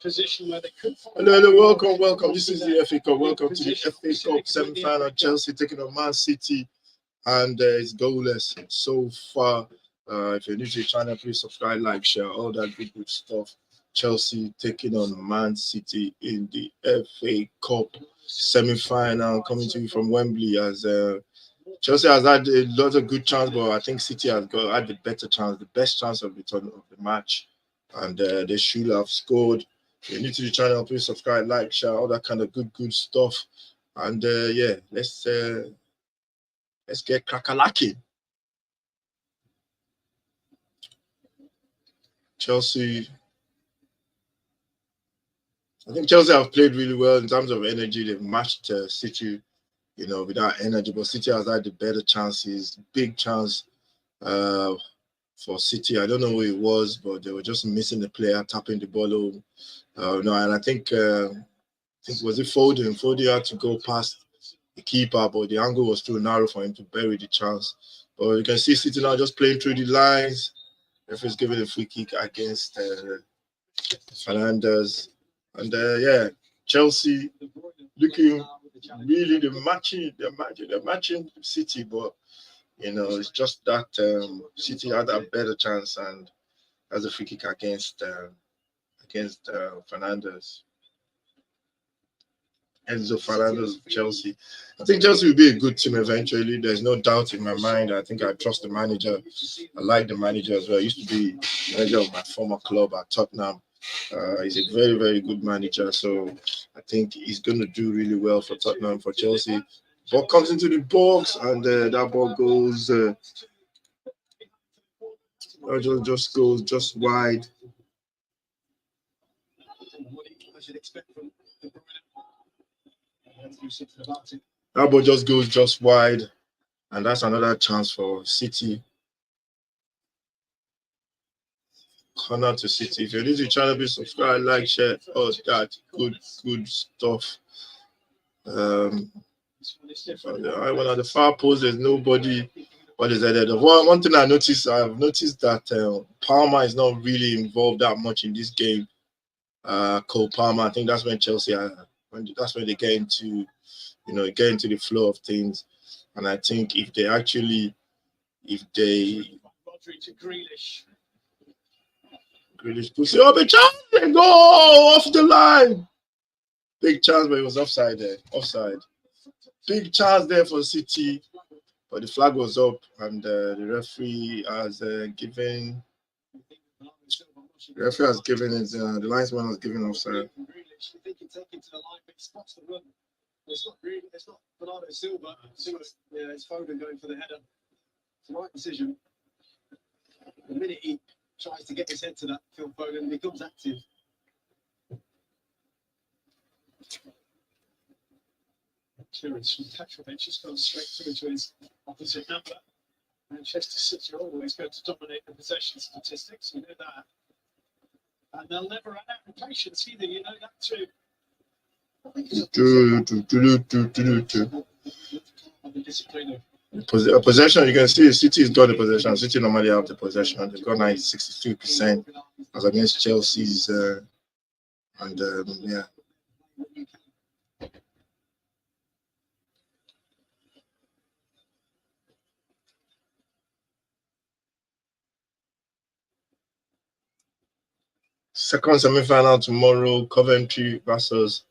position where they could. Hello, welcome. This is the FA Cup. Welcome to the FA Cup semi-final. Chelsea taking on Man City, and it's goalless so far. If you're new to the channel, please subscribe, like, share, all that good stuff. Chelsea taking on Man City in the FA Cup semi-final, coming to you from Wembley. As Chelsea has had a lot of good chance, but I think City has had the better chance, the best chance of the match, and they should have scored. If you're new to the channel, please subscribe, like, share, all that kind of good stuff. And yeah, let's get crack-a-lacking. Chelsea. I think Chelsea have played really well in terms of energy. They've matched City, without energy. But City has had the better chances, big chance for City. I don't know who it was, but they were just missing the player, tapping the ball home. And I think was it Foden? Foden had to go past the keeper, but the angle was too narrow for him to bury the chance. But you can see City now just playing through the lines. Referee's giving a free kick against Fernandes. And yeah, Chelsea looking really they're matching City, but it's just that City had a better chance and has a free kick against Fernandes. Enzo Fernandes of Chelsea. I think Chelsea will be a good team eventually. There's no doubt in my mind. I think I trust the manager. I like the manager as well. I used to be manager of my former club at Tottenham. He's a very, very good manager. So I think he's going to do really well for Tottenham, for Chelsea. Ball comes into the box and that ball goes just goes just wide. That ball just goes just wide, and that's another chance for City. Corner to City. If you're new to the channel, please subscribe, like, share, all that good stuff. One of the far posts, there's nobody. What is that? One thing I've noticed that Palmer is not really involved that much in this game. Cole Palmer, I think that's when Chelsea that's when they get into the flow of things. And I think if they Grealish puts it up a chance, they go off the line. Big chance, but it was offside there. Offside. Big chance there for City, but the flag was up, and the referee has given. The referee has given it. The linesman has given offside. It's not Bernardo Silva. It's Foden going for the header. It's the right decision. The minute he tries to get his head to that, Phil Foden becomes active. Clearance from Petrovic just goes straight through to his opposite number. Manchester City are always going to dominate the possession statistics. You know that. And they'll never run out of patience either. You know that too. Possession, you can see City's got the possession. City normally have the possession. They've got 62% as against Chelsea's yeah. Second semi-final tomorrow, Coventry versus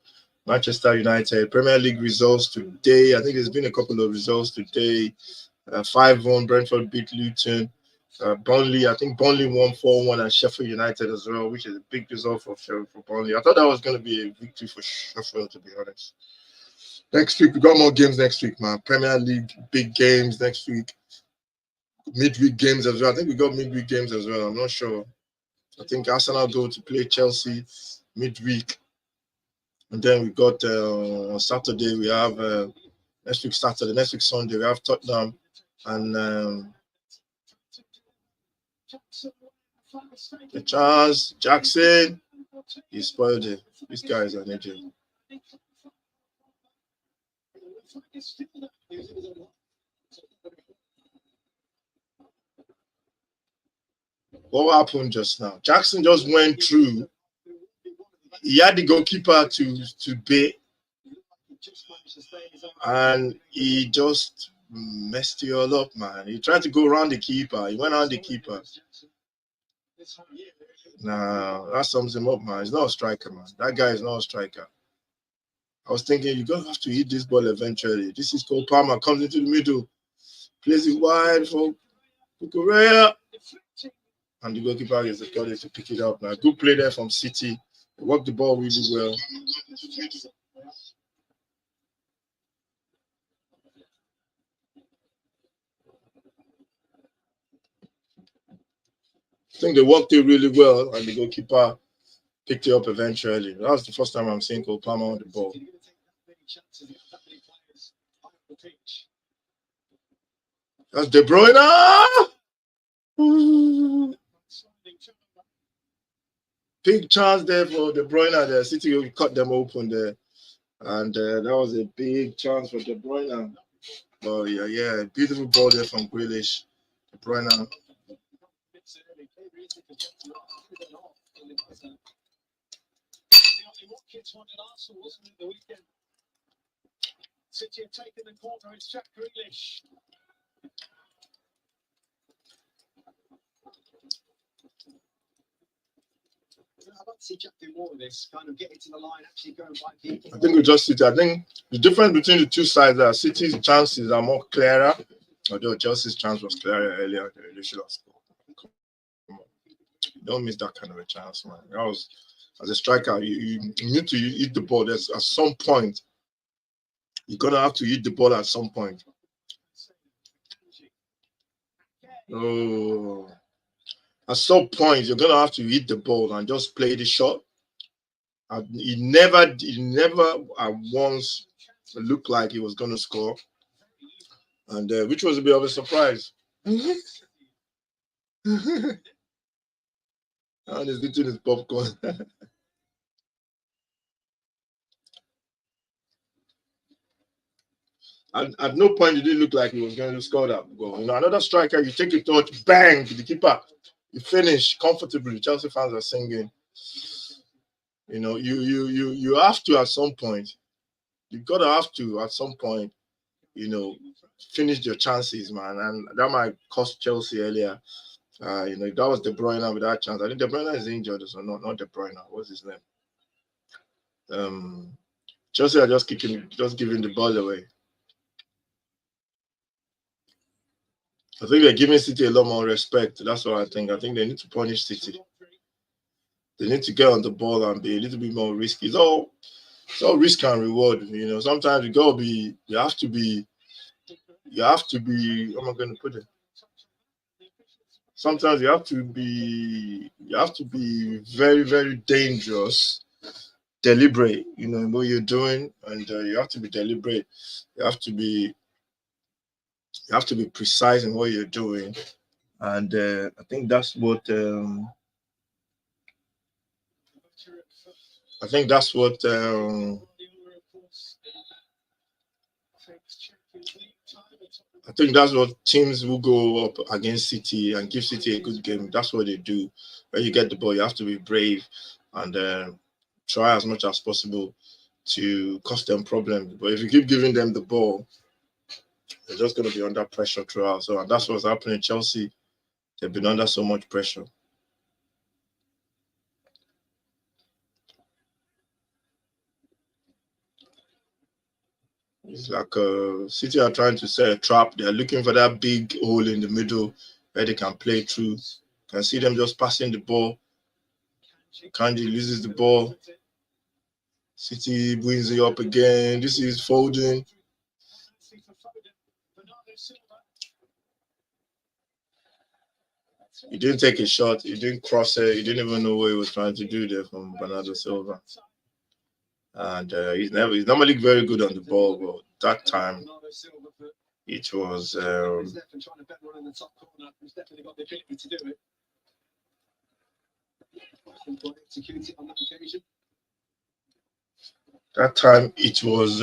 Manchester United. Premier League results today. I think there's been a couple of results today. 5-1, Brentford beat Luton. Burnley, I think Burnley won 4-1 and Sheffield United as well, which is a big result for Burnley. I thought that was going to be a victory for Sheffield, to be honest. Next week, we got more games next week, man. Premier League, big games next week. Midweek games as well. I think we got midweek games as well. I'm not sure. I think Arsenal go to play Chelsea midweek. And then we got on Saturday, we have next week Sunday, we have Tottenham and the chance, Jackson, he spoiled it. This guy is an idiot. What happened just now? Jackson just went through he had the goalkeeper to bait, and he just messed it all up, man. He tried to go around the keeper. He went around the keeper. Nah, that sums him up, man. He's not a striker, man. That guy is not a striker. I was thinking, you're going to have to hit this ball eventually. This is Cole Palmer, comes into the middle, plays it wide for Kukurea. And the goalkeeper is the courage to pick it up. Now, good play there from City. They worked the ball really well. I think they worked it really well, and the goalkeeper picked it up eventually. That was the first time I'm seeing Cole Palmer on the ball. That's De Bruyne! Big chance there for De Bruyne there. City cut them open there. And that was a big chance for De Bruyne. Oh, yeah. Beautiful ball there from Grealish. De Bruyne. City have taken the corner. It's Jack Grealish. I'd like to see Jack do more of this, kind of getting to the line, actually going by people. I think we just City. I think the difference between the two sides are City's chances are more clearer, although Chelsea's chance was clearer earlier. They should have scored. Come on. Don't miss that kind of a chance, man. That was, as a striker, you need to hit the ball. There's at some point, you're gonna have to hit the ball at some point. Oh. At some point, you're gonna have to hit the ball and just play the shot. He never once looked like he was gonna score, and which was a bit of a surprise. And he's eating his popcorn. At no point did it look like he was going to score that goal. You know, another striker, you take a touch, bang, to the keeper. You finish comfortably. Chelsea fans are singing. You know, you have to at some point. You gotta have to at some point. You know, finish your chances, man, and that might cost Chelsea earlier. You know, that was De Bruyne with that chance. I think De Bruyne is injured, so not De Bruyne. What's his name? Chelsea are just giving the ball away. I think they're giving City a lot more respect. That's what I think. I think they need to punish City. They need to get on the ball and be a little bit more risky. It's all risk and reward. You know, sometimes you have to be. How am I going to put it? Sometimes you have to be very, very dangerous, deliberate, you know, what you're doing, and you have to be deliberate. You have to be precise in what you're doing, and I think that's what teams will go up against City and give City a good game. That's what they do. When you get the ball, you have to be brave and try as much as possible to cause them problems. But if you keep giving them the ball, they're just going to be under pressure throughout. So, and that's what's happening in Chelsea. They've been under so much pressure. It's like City are trying to set a trap. They're looking for that big hole in the middle where they can play through. You can see them just passing the ball. Kanji loses the ball. City wins it up again. This is Foden. He didn't take a shot. He didn't cross it. He didn't even know what he was trying to do there from Bernardo Silva. And he's normally very good on the ball, but that time it was. That time it was.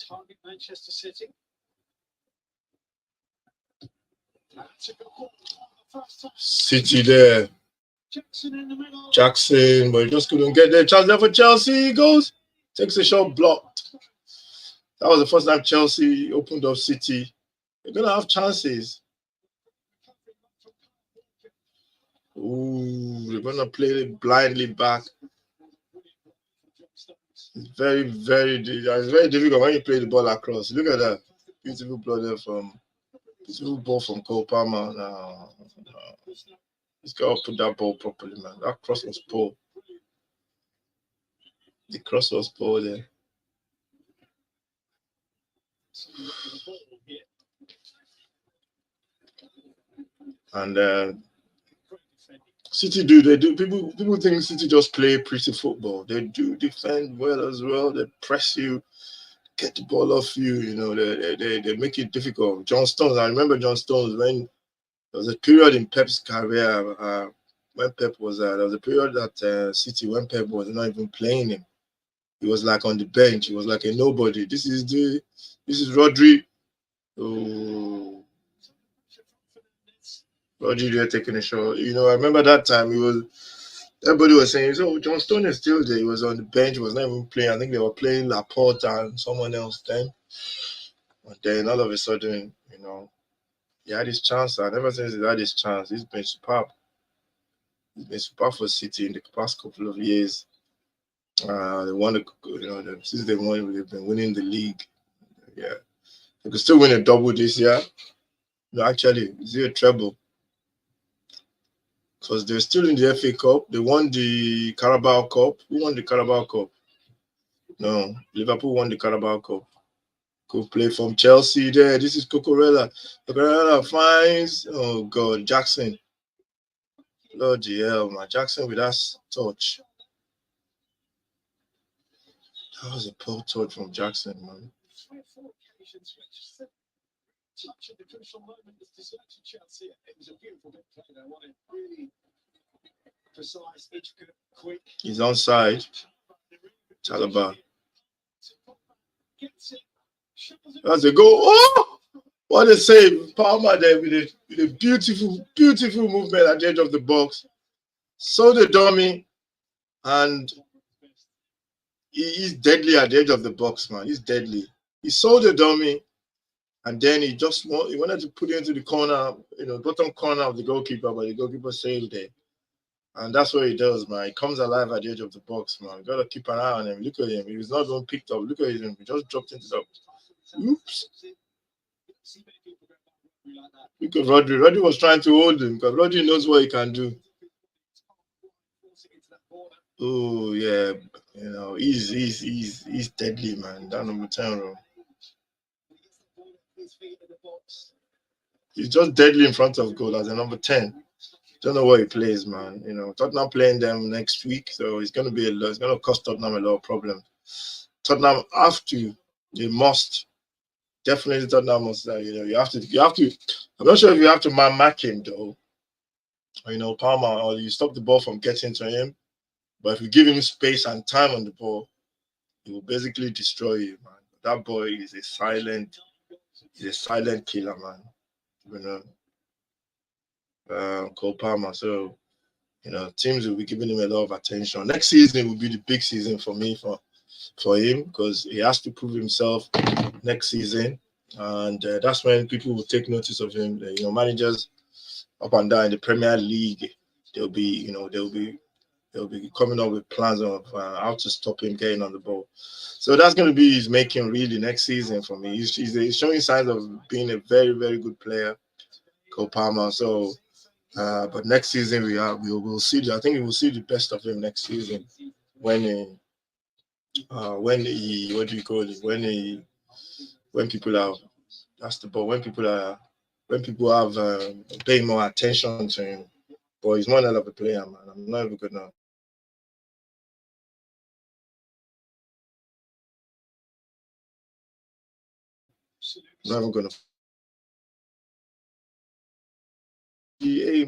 Target Manchester City. That's a good ball. City there. Jackson in the middle. Jackson, but he just couldn't get there. Chance there for Chelsea. He goes, takes a shot, blocked. That was the first time Chelsea opened up City. They're gonna have chances. Ooh, they're gonna play it blindly back. It's very difficult when you play the ball across. Look at that. Beautiful ball from Cole Palmer. No. He's got to put that ball properly, man. That cross was poor. The cross was poor there. And City people think City just play pretty football. They do defend well as well. They press you, get the ball off you. You know, they make it difficult. John Stones. I remember John Stones when there was a period in Pep's career when Pep was there. There was a period at City when Pep was not even playing him. He was like on the bench. He was like a nobody. This is Rodri. Oh, Rodri there taking a shot. You know, I remember that time everybody was saying, so John Stone is still there. He was on the bench. He was not even playing. I think they were playing Laporte and someone else then. And then all of a sudden, you know, he had his chance. And ever since he had his chance, he's been superb. He's been superb for City in the past couple of years. They won, since they won, they've been winning the league. Yeah, they could still win a double this year. No, actually, it's a treble because they're still in the FA Cup. They won the Carabao Cup. Who won the Carabao Cup? No, Liverpool won the Carabao Cup. Good play from Chelsea there. This is Cucurella. Cucurella finds, oh God, Jackson. Bloody hell, man. Jackson with that touch. That was a poor touch from Jackson, man. Touch at the crucial moment was deserted Chelsea. It was a beautiful bit play there, wasn't it? Really precise, intricate, quick. He's onside. Chalaba. That's a goal. Oh! What a save. Palmer there with a beautiful movement at the edge of the box. Saw the dummy, and he's deadly at the edge of the box, man. He's deadly. He saw the dummy, and then he wanted to put it into the corner, bottom corner of the goalkeeper, but the goalkeeper saved it. And that's what he does, man. He comes alive at the edge of the box, man. You gotta keep an eye on him. Look at him. He was not even picked up. Look at him. He just dropped into the. Oops. Look at Rodri. Rodri was trying to hold him because Rodri knows what he can do. Oh yeah, he's deadly, man. That number 10 row. He's just deadly in front of goal as a number 10. Don't know what he plays, man. Tottenham playing them next week, so it's gonna be it's gonna cost Tottenham a lot of problems. Tottenham they must. Definitely Tottenham must. You have to. I'm not sure if you have to mark him though. Palmer, or you stop the ball from getting to him. But if you give him space and time on the ball, he will basically destroy you, man. That boy is a silent killer, man. Cole Palmer. So, teams will be giving him a lot of attention. Next season will be the big season for him because he has to prove himself next season, and that's when people will take notice of him. Managers up and down in the Premier League, they'll be coming up with plans of how to stop him getting on the ball. So that's going to be his making really next season for me. He's showing signs of being a very, very good player, Cole Palmer. So, but next season we will see. I think we will see the best of him next season when he what do you call it? When people are that's the ball. When people have paying more attention to him. But he's one hell of a player, man. I'm not even gonna. Not even gonna. Hey,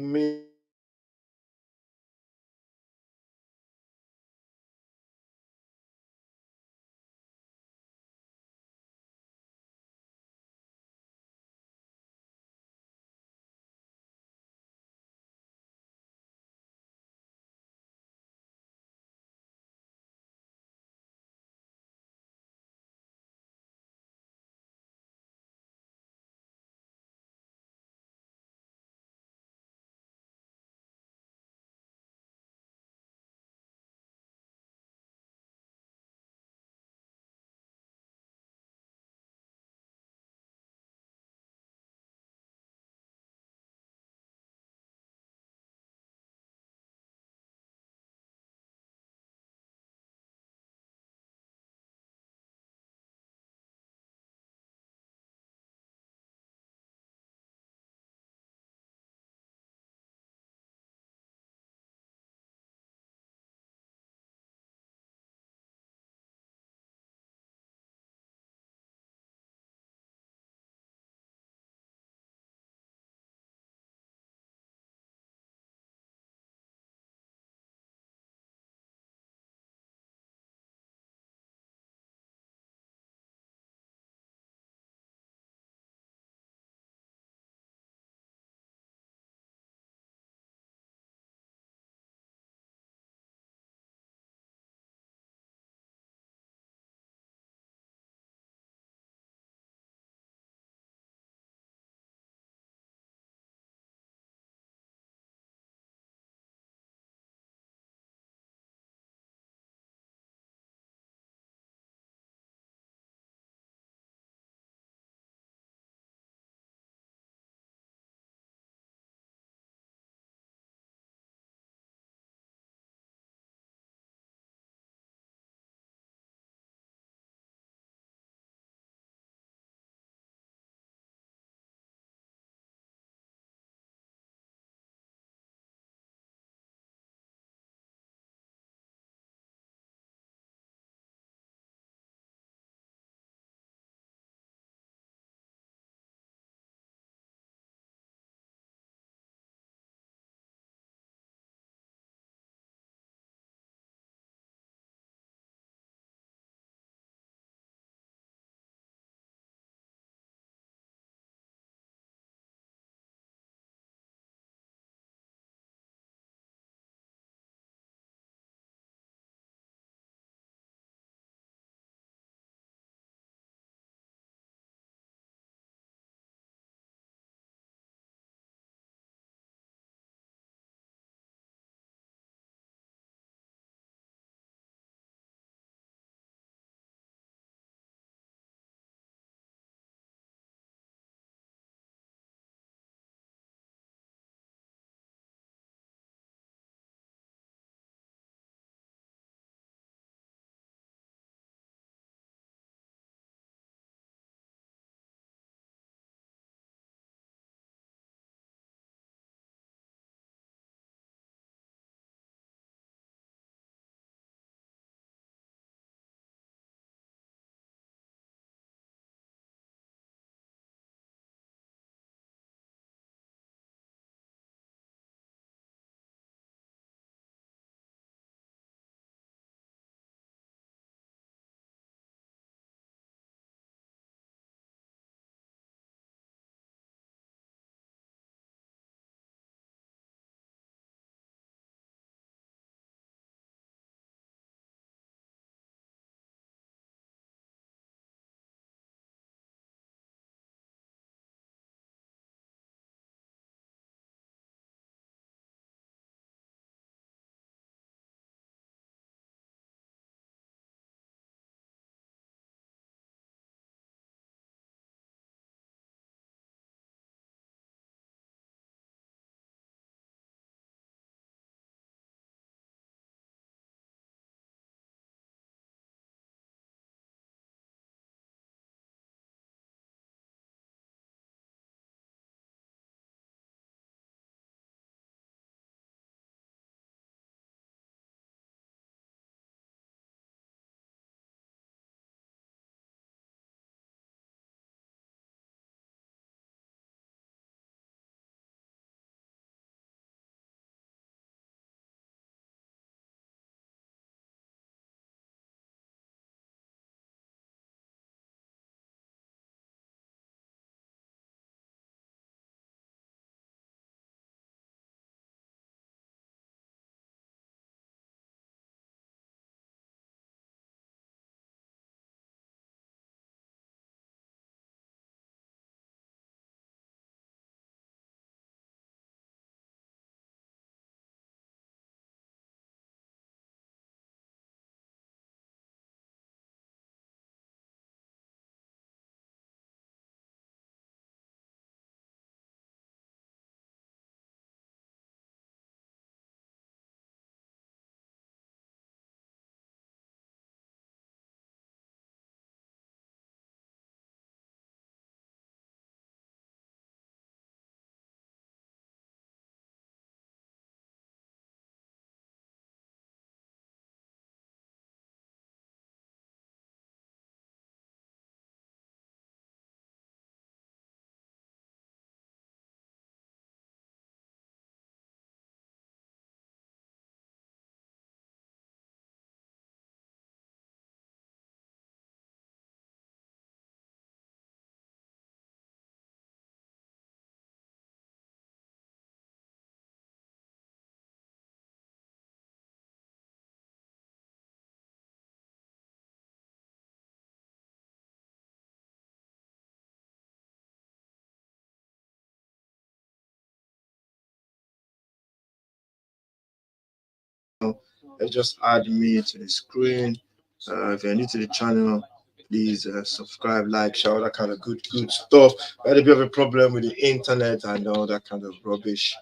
let's just add me to the screen. If you're new to the channel, please subscribe, like, share, all that kind of good stuff. I had a bit of a problem with the internet and all that kind of rubbish.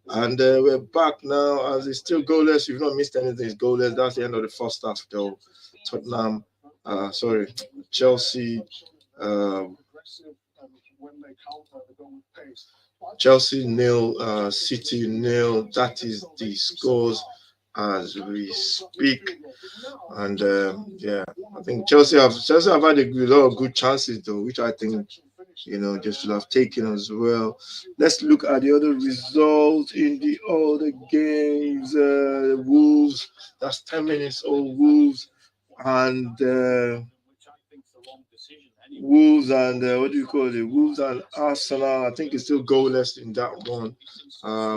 And we're back now as it's still goalless. You've not missed anything, it's goalless. That's the end of the first half, though. Tottenham, Chelsea, Chelsea nil, City nil. That is the scores as we speak. And yeah, I think Chelsea have had a lot of good chances though, which I think just should have taken as well. Let's look at the other results in the other games. Wolves, that's 10 minutes old. Wolves and what do you call it? Wolves and Arsenal. I think it's still goalless in that one.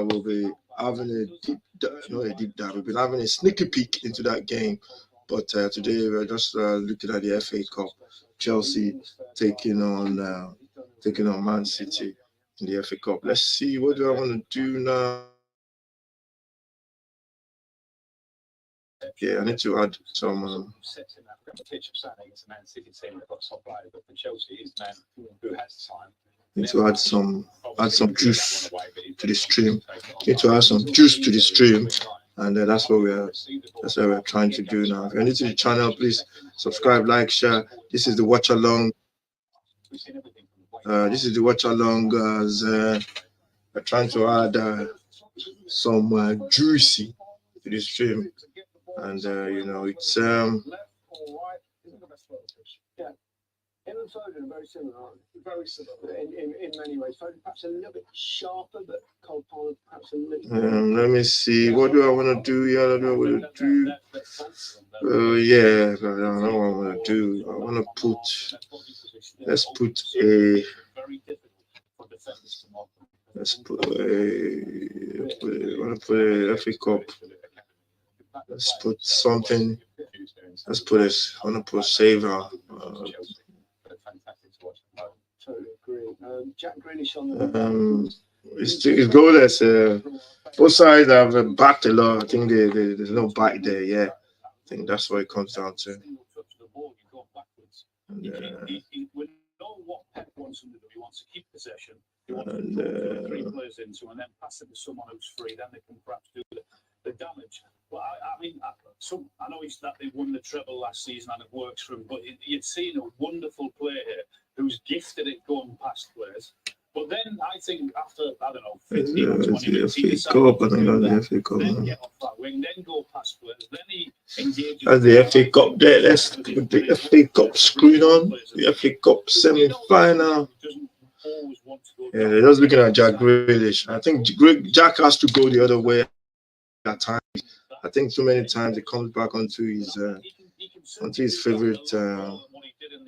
We'll be having not a deep dive. We've been having a sneaky peek into that game. But today we're just looking at the FA Cup. Chelsea taking on Man City in the FA Cup. Let's see, what do I want to do now? Yeah, I need to add some. Need to add some juice to the stream. Need to add some juice to the stream, and that's what we're trying to do now. If you're new to the channel, please subscribe, like, share. This is the watch along. As we're trying to add some juicy to the stream, and it's Foden are very similar, aren't they? Very similar in many ways. Foden perhaps a little bit sharper, but Cole Palmer perhaps a little. Let me see. What do I want to do here? I don't know what to do. Yeah, I don't know what I want to do. I want to put. Let's put a. I want to put a FA Cup. Let's put something. Let's put this. I want to put saver. Totally agree. Jack Grealish on the. It's goalless. Both sides have backed a lot. I think there's no back there. Yeah, I think that's what it comes down to. And, what Pep wants him to do. He wants to keep possession. He wants to put 3 players into and then pass it to someone who's free. Then they can perhaps do the damage. Well, I know that they won the treble last season and it works for him, but you'd seen a wonderful player here who's gifted at going past players. But then I think after, 15 or 20 minutes, he decided then get off that wing, then go past players, then he engages. As the FA Cup there, let's put the FA Cup screen on. The FA Cup semi-final. Yeah, they're just looking at Jack Grealish. I think Jack has to go the other way at times. I think too many times he comes back onto his favorite. What he did in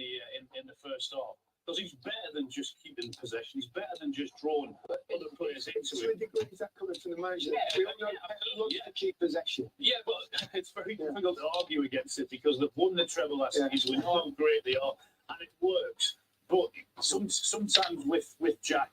the first half, because he's better than just keeping possession. He's better than just drawing other players into it. Is that coming from the manager? We all know he loves to keep possession. Yeah, but it's very difficult to argue against it because they've won the treble last season. We know how great they are, and it works. But sometimes with Jack,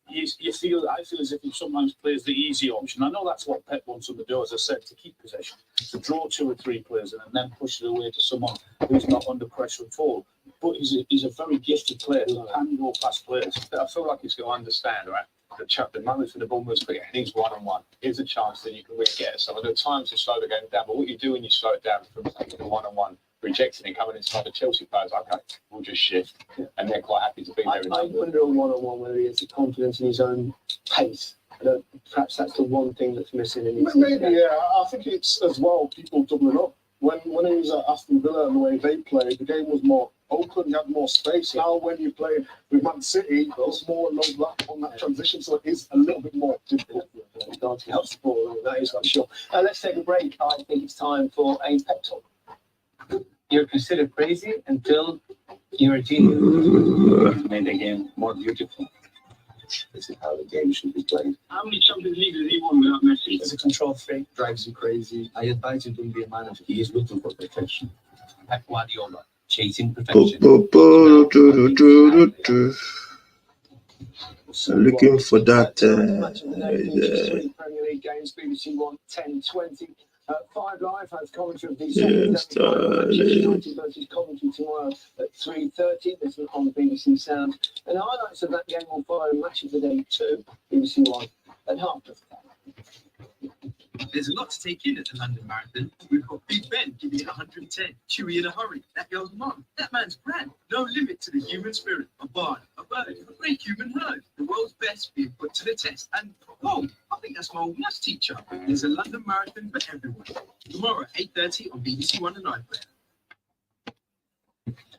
I feel as if he sometimes plays the easy option. I know that's what Pep wants him to do, as I said, to keep possession, to draw 2 or 3 players and then push it away to someone who's not under pressure at all. But he's a very gifted player who can go past players. I feel like he's got to understand, right? The moment for the ball moves quick, and he's 1-on-1. Here's a chance that you can really get some. And at times to slow the game down, but what you do when you slow it down from taking the 1-on-1, rejecting it, coming inside the Chelsea players, okay, we'll just shift, and they're quite happy to be there. I wonder on 1-on-1 whether he has the confidence in his own pace. Perhaps that's the one thing that's missing in his Maybe, yeah. I think it's as well people doubling up. When he was at Aston Villa and the way they played, the game was more open, you had more space. Now when you play with Man City, there's more low lap on that transition, so it is a little bit more difficult. He helps the ball, that is for sure. Let's take a break. I think it's time for a pep talk. You're considered crazy until you're a genius. Made the game more beautiful. This is how the game should be played. How many Champions Leagues has he won without Messi? He's a control freak, Drives you crazy. I advise you don't be a manager. He is looking for perfection. Pep Guardiola, chasing perfection. Looking for that. Premier League games, BBC 1, 10, 20. 5 Live has commentary of the Yes, second semi-final match, darling. United versus Coventry tomorrow at 3:30. This is on BBC Sound. And the highlights of that game will follow Match of the Day 2, BBC One, at 1:30. There's a lot to take in at the London Marathon. We've got Big Ben giving it 110, Chewy in a hurry, that girl's mum, that man's grand, no limit to the human spirit, a barn, a bird, a great human herd, the world's best being put to the test, and oh, I think that's my old maths teacher. There's a London Marathon for everyone. Tomorrow at 8:30 on BBC One and iPlayer.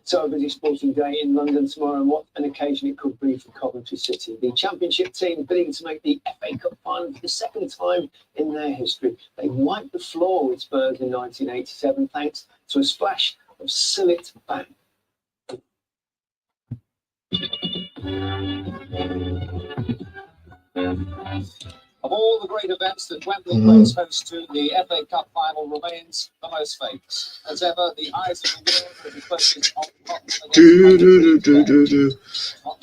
So a busy sporting day in London tomorrow, and what an occasion it could be for Coventry City. The Championship team bidding to make the FA Cup final for the second time in their history. They wiped the floor with Spurs in 1987 thanks to a splash of Sillet Bank. Of all the great events that Wembley plays host to, the FA Cup final remains the most famous. As ever, the eyes of the world will be focused on Tottenham.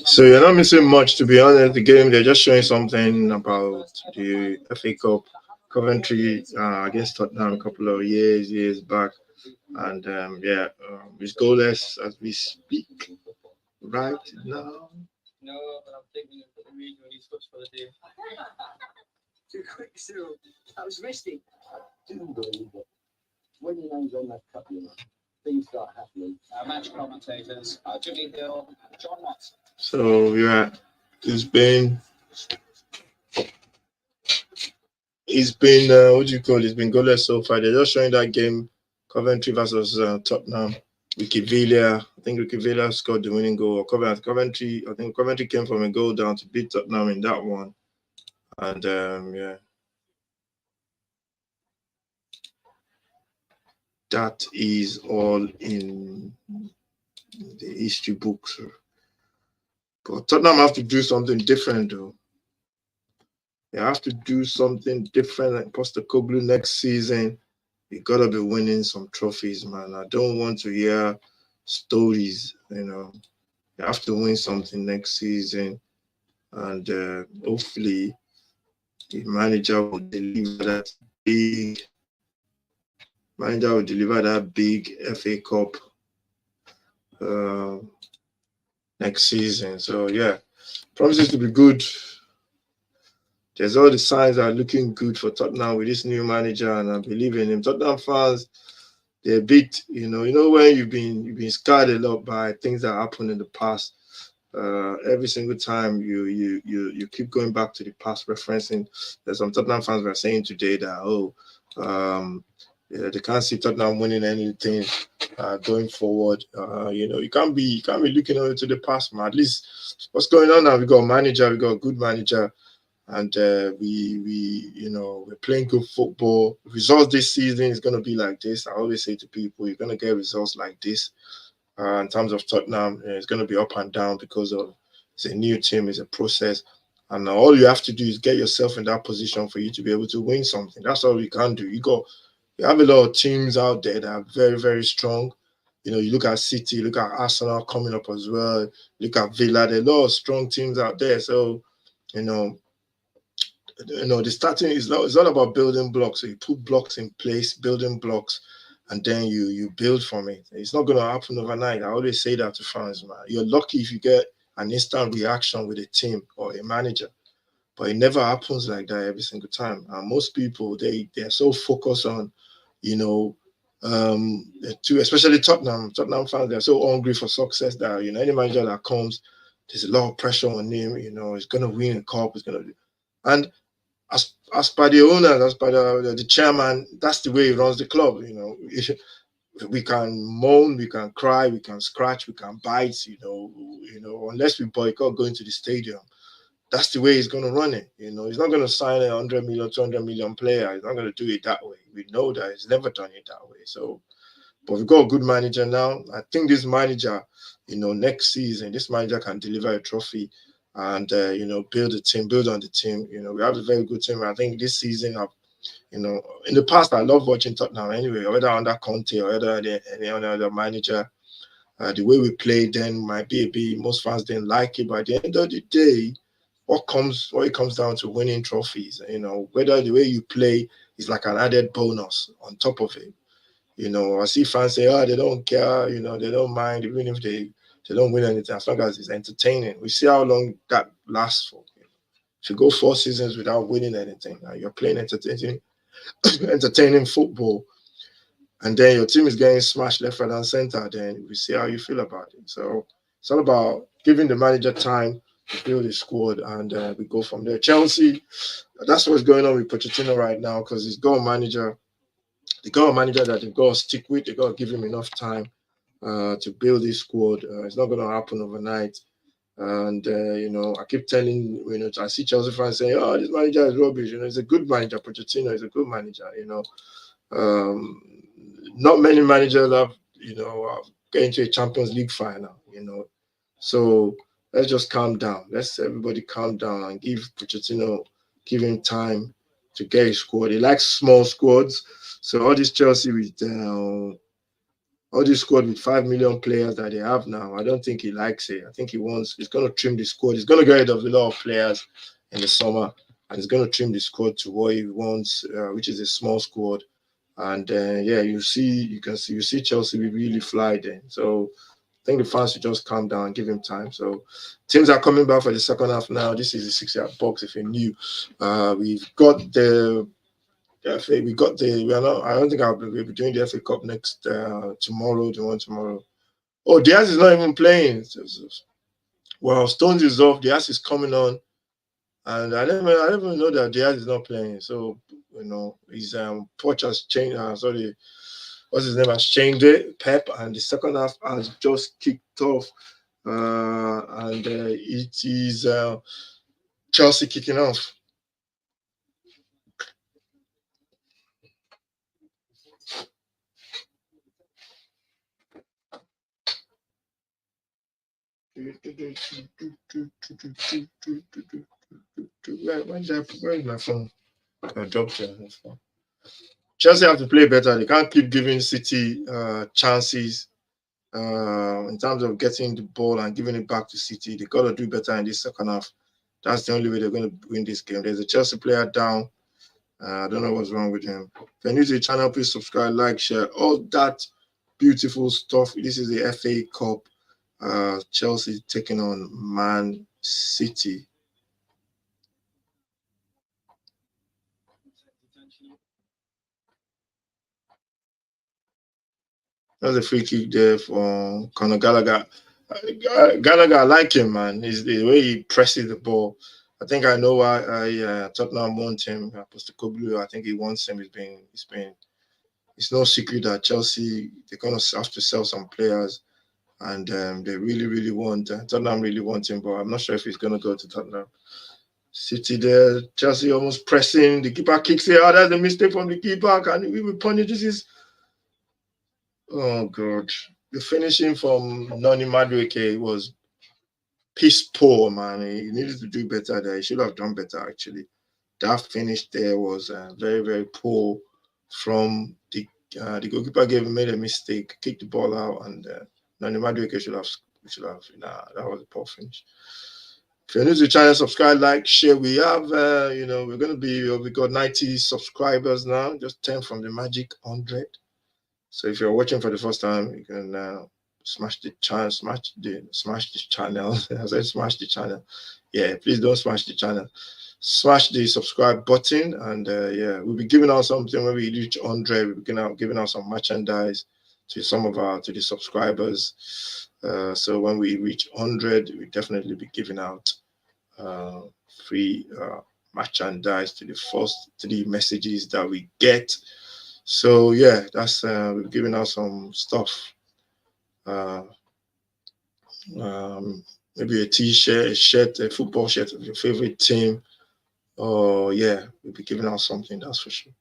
So you're not missing much, to be honest. The game, they're just showing something about the FA Cup Coventry against Tottenham a couple of years back. And it's goalless as we speak right now. No, but I'm thinking of the region when he switched for the day. Too quick, Cyril. That was risky. Unbelievable. When your name's on that cup, you know, things start happening. Our match commentators are Jimmy Hill and John Watson. So it's been what do you call it? It's been goalless so far. They're just showing that game, Coventry versus Tottenham. Ricky Villa, I think Ricky Villa scored the winning goal. Coventry, I think Coventry came from a goal down to beat Tottenham in that one. And that is all in the history books. But Tottenham have to do something different, though. They have to do something different. Like Postecoglou next season, you gotta be winning some trophies, man. I don't want to hear stories. You have to win something next season, and hopefully the manager will deliver that big FA Cup next season. So yeah, promises to be good. There's all the signs are looking good for Tottenham with this new manager, and I believe in him. Tottenham fans, they're a bit, when you've been scarred a lot by things that happened in the past. Every single time you keep going back to the past, referencing. There's some Tottenham fans were saying today that they can't see Tottenham winning anything going forward. You can't be looking over to the past, man. At least what's going on now? We got a manager, we got a good manager. And we're playing good football. Results this season is going to be like this. I always say to people, you're going to get results like this. In terms of Tottenham, it's going to be up and down because it's a new team, it's a process. And all you have to do is get yourself in that position for you to be able to win something. That's all you can do. You have a lot of teams out there that are very, very strong. You look at City, look at Arsenal coming up as well. Look at Villa. There are a lot of strong teams out there. So, the starting is all about building blocks. So you put blocks in place, building blocks, and then you build from it. It's not going to happen overnight. I always say that to fans, man. You're lucky if you get an instant reaction with a team or a manager, but it never happens like that every single time. And most people, they're so focused on, especially Tottenham fans, they're so hungry for success that, any manager that comes, there's a lot of pressure on him. He's going to win a cup. And as per the owners, as per the chairman, that's the way he runs the club. We can moan, we can cry, we can scratch, we can bite. Unless we boycott going to the stadium, that's the way he's going to run it. He's not going to sign a 100 million, 200 million player. He's not going to do it that way. We know that he's never done it that way. So, but we've got a good manager now. I think this manager, next season, this manager can deliver a trophy. And build on the team. We have a very good team. I think this season, in the past, I love watching Tottenham anyway, whether under Conte or whether any other manager. The way we played then might be a bit. Most fans didn't like it, but at the end of the day, what it comes down to winning trophies. Whether the way you play it's like an added bonus on top of it. You know, I see fans say, oh, they don't care, you know, they don't mind, even if they don't win anything, as long as it's entertaining. We see how long that lasts for. If you go 4 seasons without winning anything, you're playing entertaining football, and then your team is getting smashed left, right, and center, then we see how you feel about it. So it's all about giving the manager time to build his squad, and we go from there. Chelsea, that's what's going on with Pochettino right now, because he's got a manager. They got a manager that they've got to stick with. They got to give him enough time to build his squad. It's not going to happen overnight. And you know, I keep telling, you know, I see Chelsea fans saying, "Oh, this manager is rubbish." You know, he's a good manager. Pochettino is a good manager. You know, not many managers have, you know, get into a Champions League final. You know, so let's just calm down. Let's everybody calm down and give him time to get his squad. He likes small squads. So all this Chelsea with all this squad with 5 million players that they have now, I don't think he likes it. I think he's going to trim the squad. He's going to get rid of a lot of players in the summer, and he's going to trim the squad to what he wants, which is a small squad. And yeah, you see Chelsea will really fly then. So I think the fans should just calm down and give him time. So teams are coming back for the second half now. This is the 6-yard box. If you're new, we've got the FA. We got the. We are not. I don't think we'll be doing the FA Cup next tomorrow. The one tomorrow. Oh, Diaz is not even playing. Well, Stones is off. Diaz is coming on, and I never know that Diaz is not playing. So you know, his coach has changed. Sorry, what's his name has changed it. Pep, and the second half has just kicked off, and it is Chelsea kicking off. Where is my phone? I dropped it. Chelsea have to play better. They can't keep giving City chances in terms of getting the ball and giving it back to City. They got to do better in this second half. That's the only way they're going to win this game. There's a Chelsea player down. I don't know what's wrong with him. If you're new to the channel, please subscribe, like, share, all that beautiful stuff. This is the FA Cup. Chelsea taking on Man City. That's a free kick there for Conor Gallagher. Gallagher, I like him, man. He's the way he presses the ball. I think I know why Tottenham want him. Postecoglou, I think he wants him. It's no secret that Chelsea, they're gonna have to sell some players, and they really want Tottenham really want him, but I'm not sure if he's gonna go to Tottenham. City there, Chelsea almost pressing. The keeper kicks it out. That's a mistake from the keeper. Can we will punish? This is, oh god, the finishing from Noni Madueke was piss poor, man. He needed to do better there. He should have done better, actually. That finish there was very poor from the goalkeeper. Made a mistake, kicked the ball out, and Noni Madueke should have. That was a poor finish. If you're new to the channel, subscribe, like, share. We have, we got 90 subscribers now, just 10 from the magic 100. So if you're watching for the first time, you can smash the channel. I said smash the channel. Yeah, please don't smash the channel. Smash the subscribe button, and yeah, we'll be giving out something when we reach 100. We're giving out some merchandise to the subscribers. So when we reach 100, we'll definitely be giving out free merchandise to the first 3 messages that we get. So yeah, that's we're giving out some stuff. Maybe a t-shirt, a shirt, a football shirt of your favorite team. Oh yeah, we'll be giving out something, that's for sure.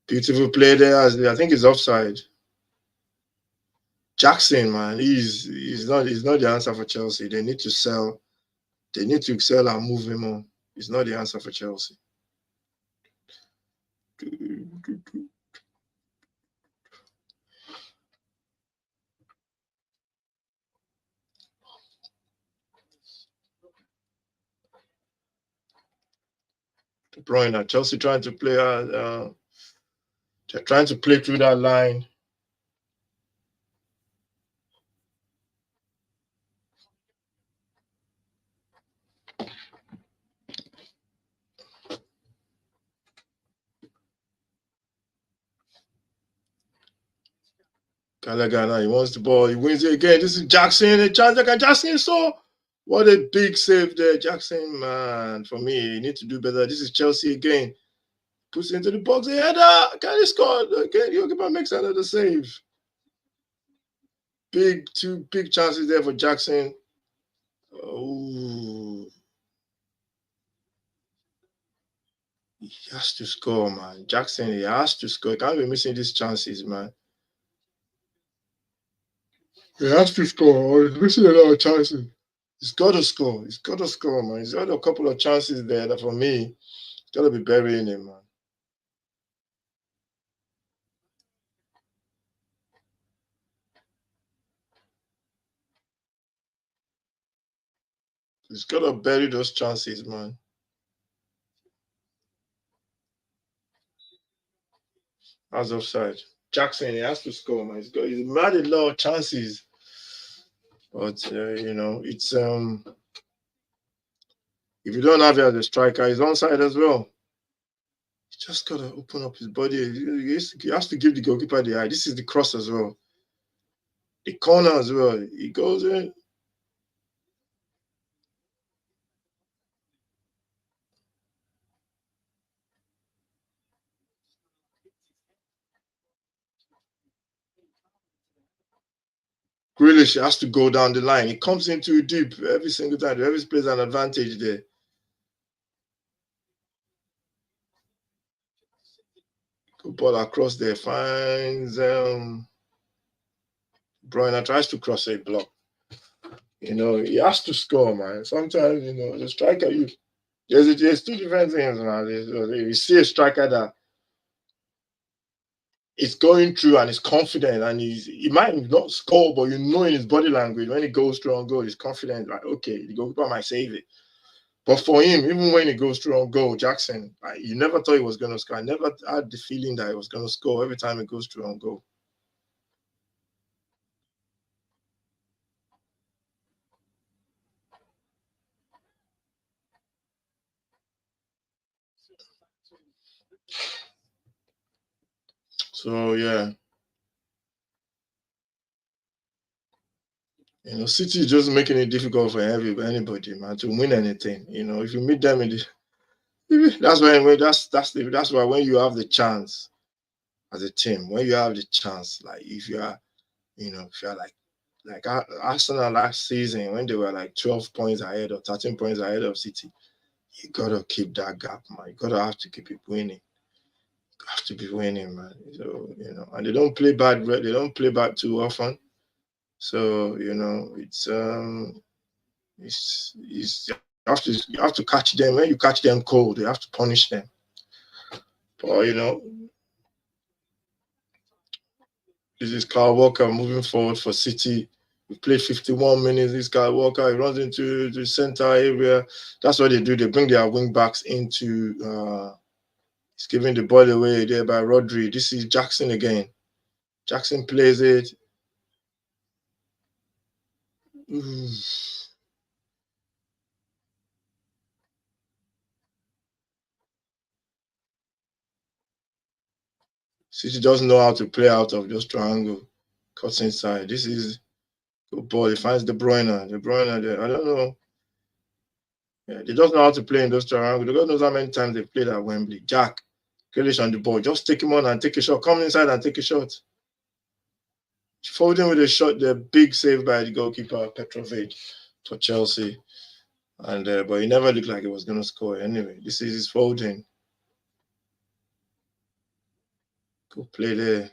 Beautiful play there. I think he's offside. Jackson, man, he's not the answer for Chelsea. They need to sell. They need to sell and move him on. He's not the answer for Chelsea. De Bruyne. Chelsea trying to play. They're trying to play through that line. Gallagher now, he wants the ball. He wins it again. This is Jackson. A chance again. Jackson, so what a big save there. Jackson, man, for me, you need to do better. This is Chelsea again. Puts it into the box. A header. Can he score? Okay, the goalkeeper makes another save. Two big chances there for Jackson. Oh, he has to score, man. Jackson, he has to score. He can't be missing these chances, man. He has to score. He's missing a lot of chances. He's got to score. He's got to score, man. He's got a couple of chances there that for me, he's got to be burying him, man. He's got to bury those chances, man. That's offside. Jackson, he has to score, man. He's mad a lot of chances. But, you know, it's... if you don't have it as a striker, he's onside as well. He just got to open up his body. He has to give the goalkeeper the eye. This is the cross as well. The corner as well. He goes in. Grealish has to go down the line. He comes in too deep every single time. He always plays an advantage there. Good ball across there. Finds Bruyne tries to cross a block. You know, he has to score, man. Sometimes, you know, the striker, there's two different things, man. You see a striker that is going through and is confident, and he might not score, but you know in his body language when he goes through on goal, he's confident, like, okay, the goalkeeper might save it. But for him, even when he goes through on goal, Jackson, you never thought he was going to score. I never had the feeling that he was going to score every time he goes through on goal. So, yeah. You know, City is just making it difficult for anybody, man, to win anything. You know, if you meet them in the, that's why when you have the chance as a team, when you have the chance, like if you are, you know, if you are like Arsenal last season when they were like 12 points ahead or 13 points ahead of City, you gotta keep that gap, man. You have to keep it winning. You have to be winning, man. So, you know, and they don't play bad. They don't play bad too often. So, you know, you have to catch them. When you catch them cold, you have to punish them. But, you know, this is Kyle Walker moving forward for City. We played 51 minutes. This Kyle Walker, he runs into the center area. That's what they do. They bring their wing backs into. He's giving the ball away there by Rodri. This is Jackson again. Jackson plays it. City doesn't know how to play out of this triangle. Cuts inside. This is good ball. He finds De Bruyne. De Bruyne there. I don't know. Yeah, they just know how to play in those triangles. God knows how many times they've played at Wembley. Jack, Grealish on the ball. Just take him on and take a shot. Come inside and take a shot. Foden with a shot there. Big save by the goalkeeper, Petrovic, for Chelsea. And but he never looked like he was going to score anyway. This is his Foden. Good play there.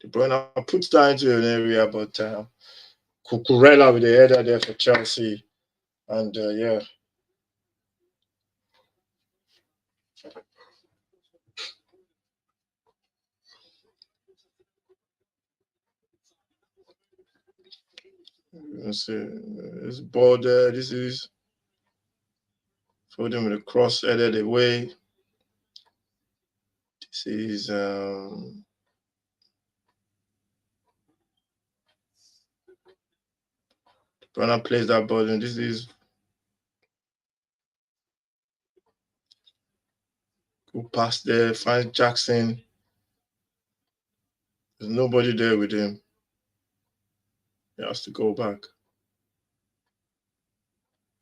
De Bruyne puts that into an area, but Cucurella with the header there for Chelsea. And yeah. Let's see. This ball there. This is Foden with a cross headed away. This is Brunner plays that ball, and this is go past there, finds Jackson. There's nobody there with him. He has to go back.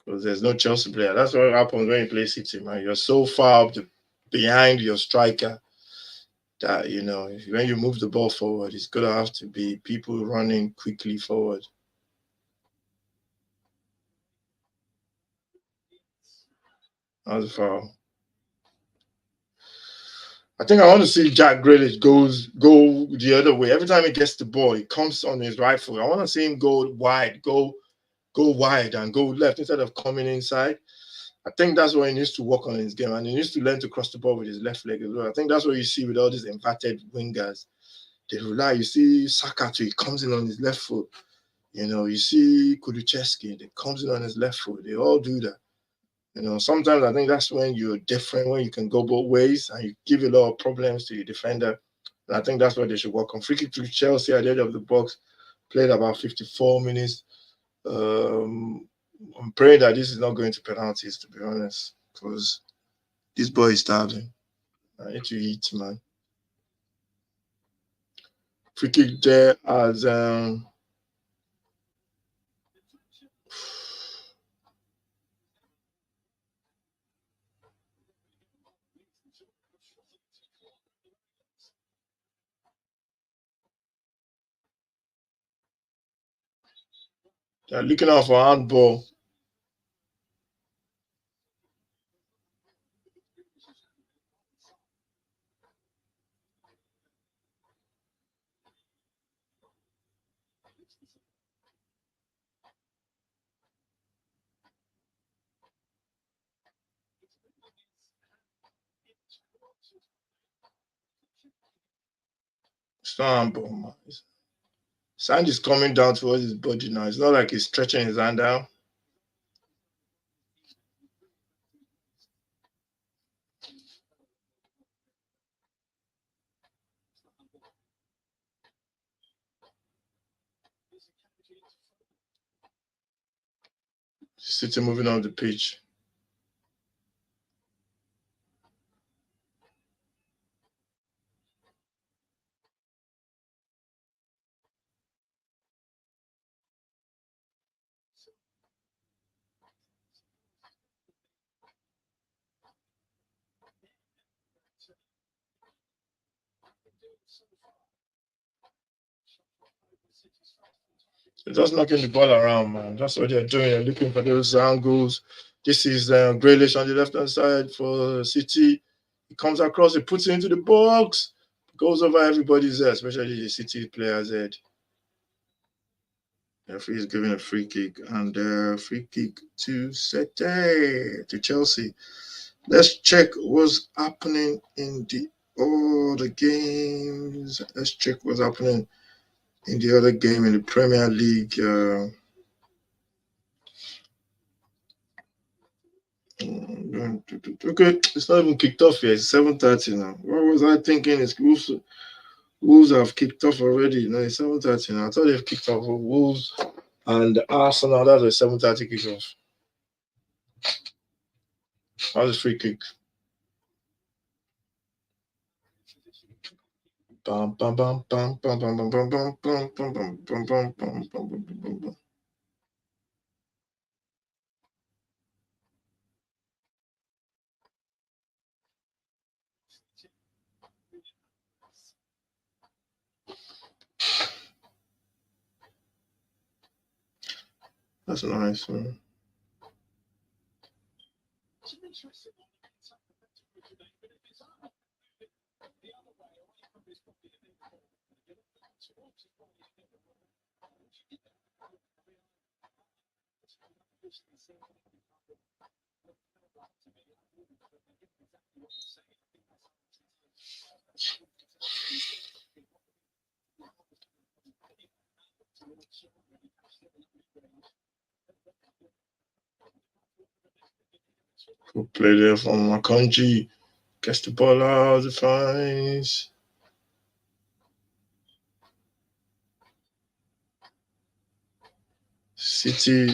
Because there's no Chelsea player. That's what happens when you play City, man. You're so far up behind your striker that, you know, when you move the ball forward, it's going to have to be people running quickly forward. That's a foul. I think I want to see Jack Grealish go the other way. Every time he gets the ball, he comes on his right foot. I want to see him go wide, go wide and go left instead of coming inside. I think that's what he needs to work on in his game, and he needs to learn to cross the ball with his left leg as well. I think that's what you see with all these inverted wingers. They rely. You see Saka too, he comes in on his left foot. You know, you see Kulusevski, he comes in on his left foot. They all do that. You know, sometimes I think that's when you're different, when you can go both ways and you give a lot of problems to your defender. And I think that's what they should work on. Free kick to Chelsea at the edge of the box, played about 54 minutes. I'm praying that this is not going to penalties, to be honest, because this boy is starving. I need to eat, man. Free kick there as they're looking out for handball. It's not handball, man. Sand is coming down towards his body now. It's not like he's stretching his hand out. City moving on the pitch. They're just knocking the ball around, man. That's what they're doing. They're looking for those angles. This is Grealish on the left-hand side for City. He comes across, he puts it into the box, goes over everybody's head, especially the City player's head. The referee is giving a free kick, and free kick to to Chelsea. Let's check what's happening in the other games. Let's check what's happening in the other game in the Premier League. Okay, it's not even kicked off yet. It's 7:30 now. What was I thinking? It's Wolves have kicked off already. No, it's 7:30 now. I thought they've kicked off Wolves and Arsenal. That's a 7:30 kickoff. How's the free kick? Bam, bam, bam, bam, bam, bam, bam, bam, bam, bam, bam, bam, bam, bam, bam, bam, bam. That's nice, man. Good play there from Akanji. Gets the ball out, defines. City.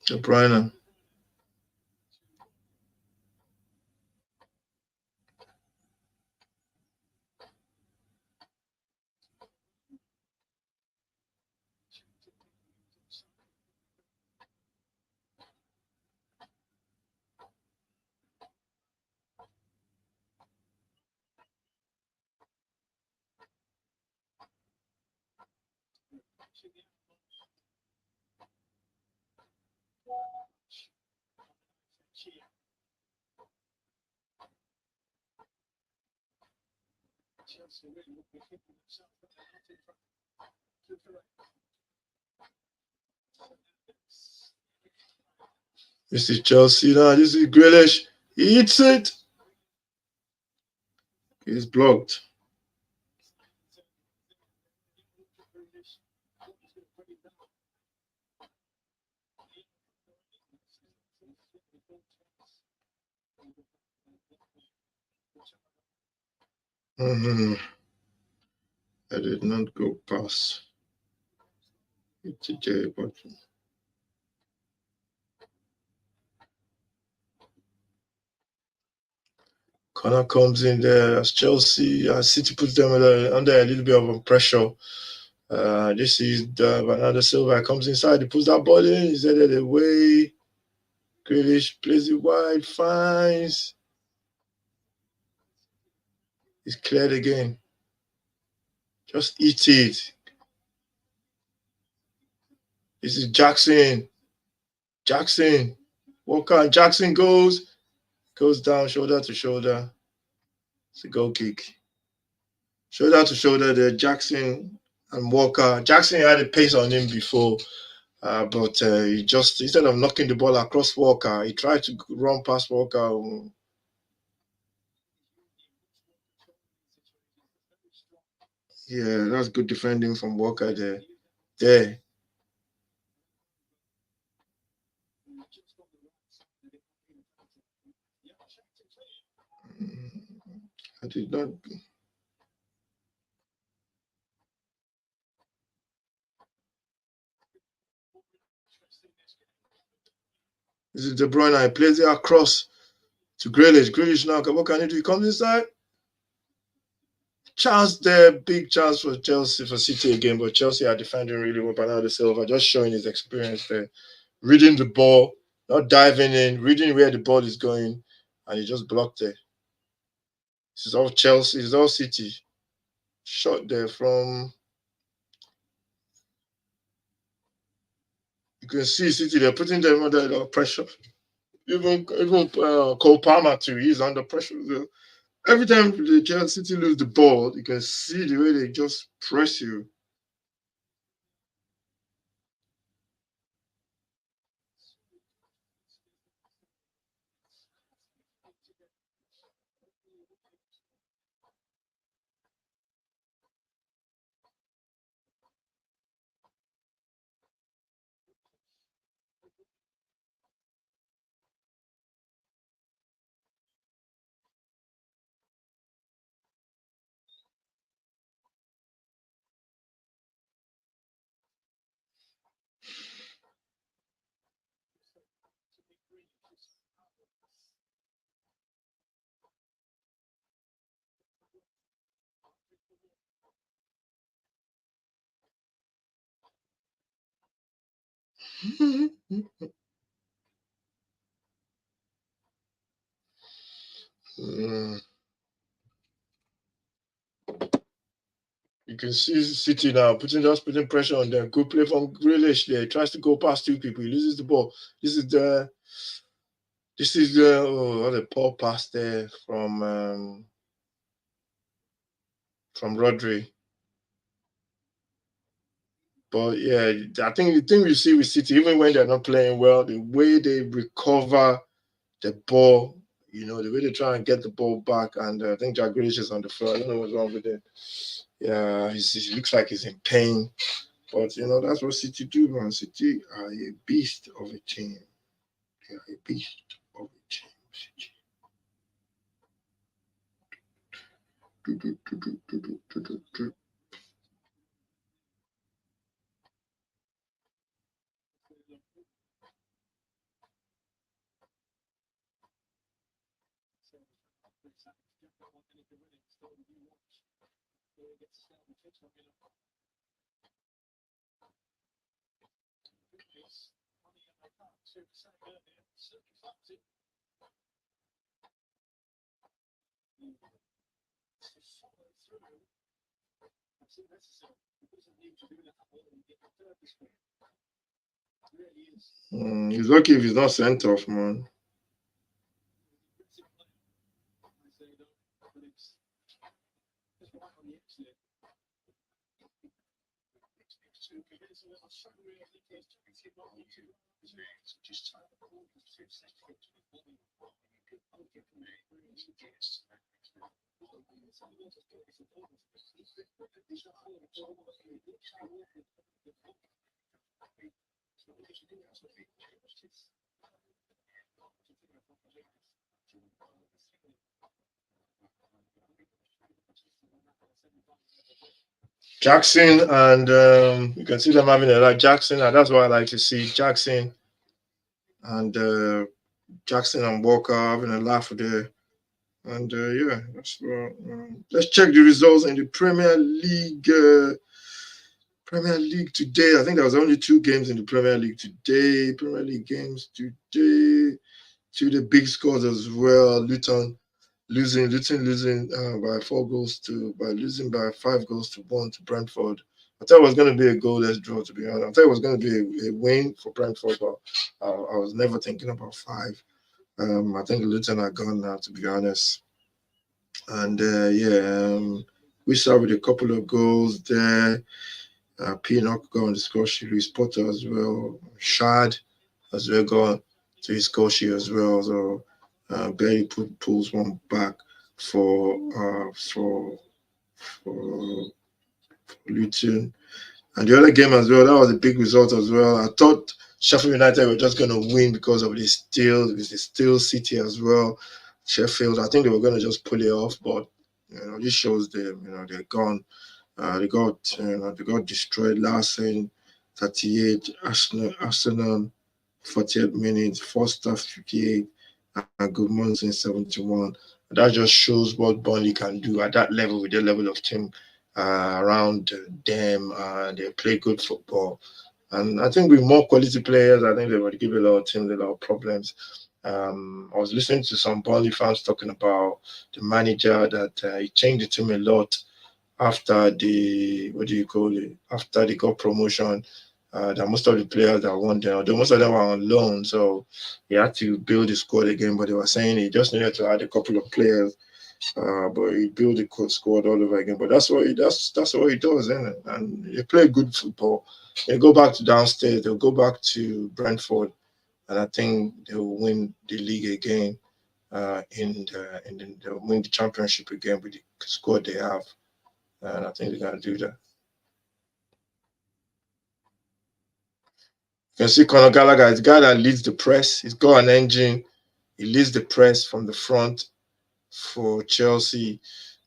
De Bruyne. This is Chelsea now. This is Grealish. He hits it. He's blocked. I did not go past. It's a J, but Connor comes in there as Chelsea. City puts them under a little bit of pressure. This is Bernardo Silva comes inside. He puts that ball in. He's headed away. Grealish plays it wide. Finds. He's cleared again. Just eat it. This is Jackson. Jackson. Walker. Jackson goes down shoulder to shoulder. It's a goal kick. Shoulder to shoulder there. Jackson and Walker. Jackson had a pace on him before, but he just, instead of knocking the ball across Walker, he tried to run past Walker. Yeah, that's good defending from Walker there. I did not. This is De Bruyne. He plays it across to Grealish. Grealish now, what can he do? He comes inside. Chance there, big chance for Chelsea, for City again, but Chelsea are defending really well. Bernardo Silva just showing his experience there, reading the ball, not diving in, reading where the ball is going, and he just blocked it. This is all Chelsea, this is all City. Shot there from. You can see City, they're putting them under pressure. Even Cole Palmer too, he's under pressure. Every time the Chelsea City lose the ball, you can see the way they just press you. You can see City now putting pressure on them. Good play from Grealish there. He tries to go past two people. He loses the ball. This is the what a poor pass there from Rodri. But yeah, I think the thing we see with City, even when they're not playing well, the way they recover the ball, the way they try and get the ball back, and I think Jack Grealish is on the floor. I don't know what's wrong with it. Yeah, he looks like he's in pain. But, that's what City do, man. City are a beast of a team. They are a beast of a team. He's lucky if he's not sent off, man. Jackson and you can see them having a lot. Jackson, and that's what I like to see. Jackson and Walker having a laugh there. And yeah, that's let's check the results in the Premier League. Premier League today. I think there was only 2 games in the Premier League today. Premier League games today. 2 the big scores as well. Luton losing by 5 goals to 1 to Brentford. I thought it was going to be a goalless draw, to be honest. I thought it was going to be a win for Brentford, but I was never thinking about 5. I think Luton are gone now, to be honest. And we saw with a couple of goals there. Pinnock going to score sheet. Luis Potter as well. Shad as well going to his score sheet as well. So Barry pulls one back for Luton. And the other game as well, that was a big result as well. I thought Sheffield United were just going to win because of the Steel City as well. Sheffield, I think they were going to just pull it off, but this shows them, they're gone. They got destroyed last in 38. Arsenal 48 minutes. Foster 58, and Goodman's in 71. That just shows what Burnley can do at that level with their level of team around them. They play good football. And I think with more quality players, I think they would give a lot of teams a lot of problems. I was listening to some Burnley fans talking about the manager that he changed the team a lot after after they got promotion. That most of the players that won there, although most of them were on loan, so he had to build the squad again. But they were saying he just needed to add a couple of players. But he built the squad all over again. But that's what he does, isn't it? And they play good football. They go back to downstairs. They'll go back to Brentford, and I think they'll win the league again. They'll win the championship again with the squad they have, and I think they're gonna do that. You can see Conor Gallagher is the guy that leads the press. He's got an engine. He leads the press from the front for Chelsea.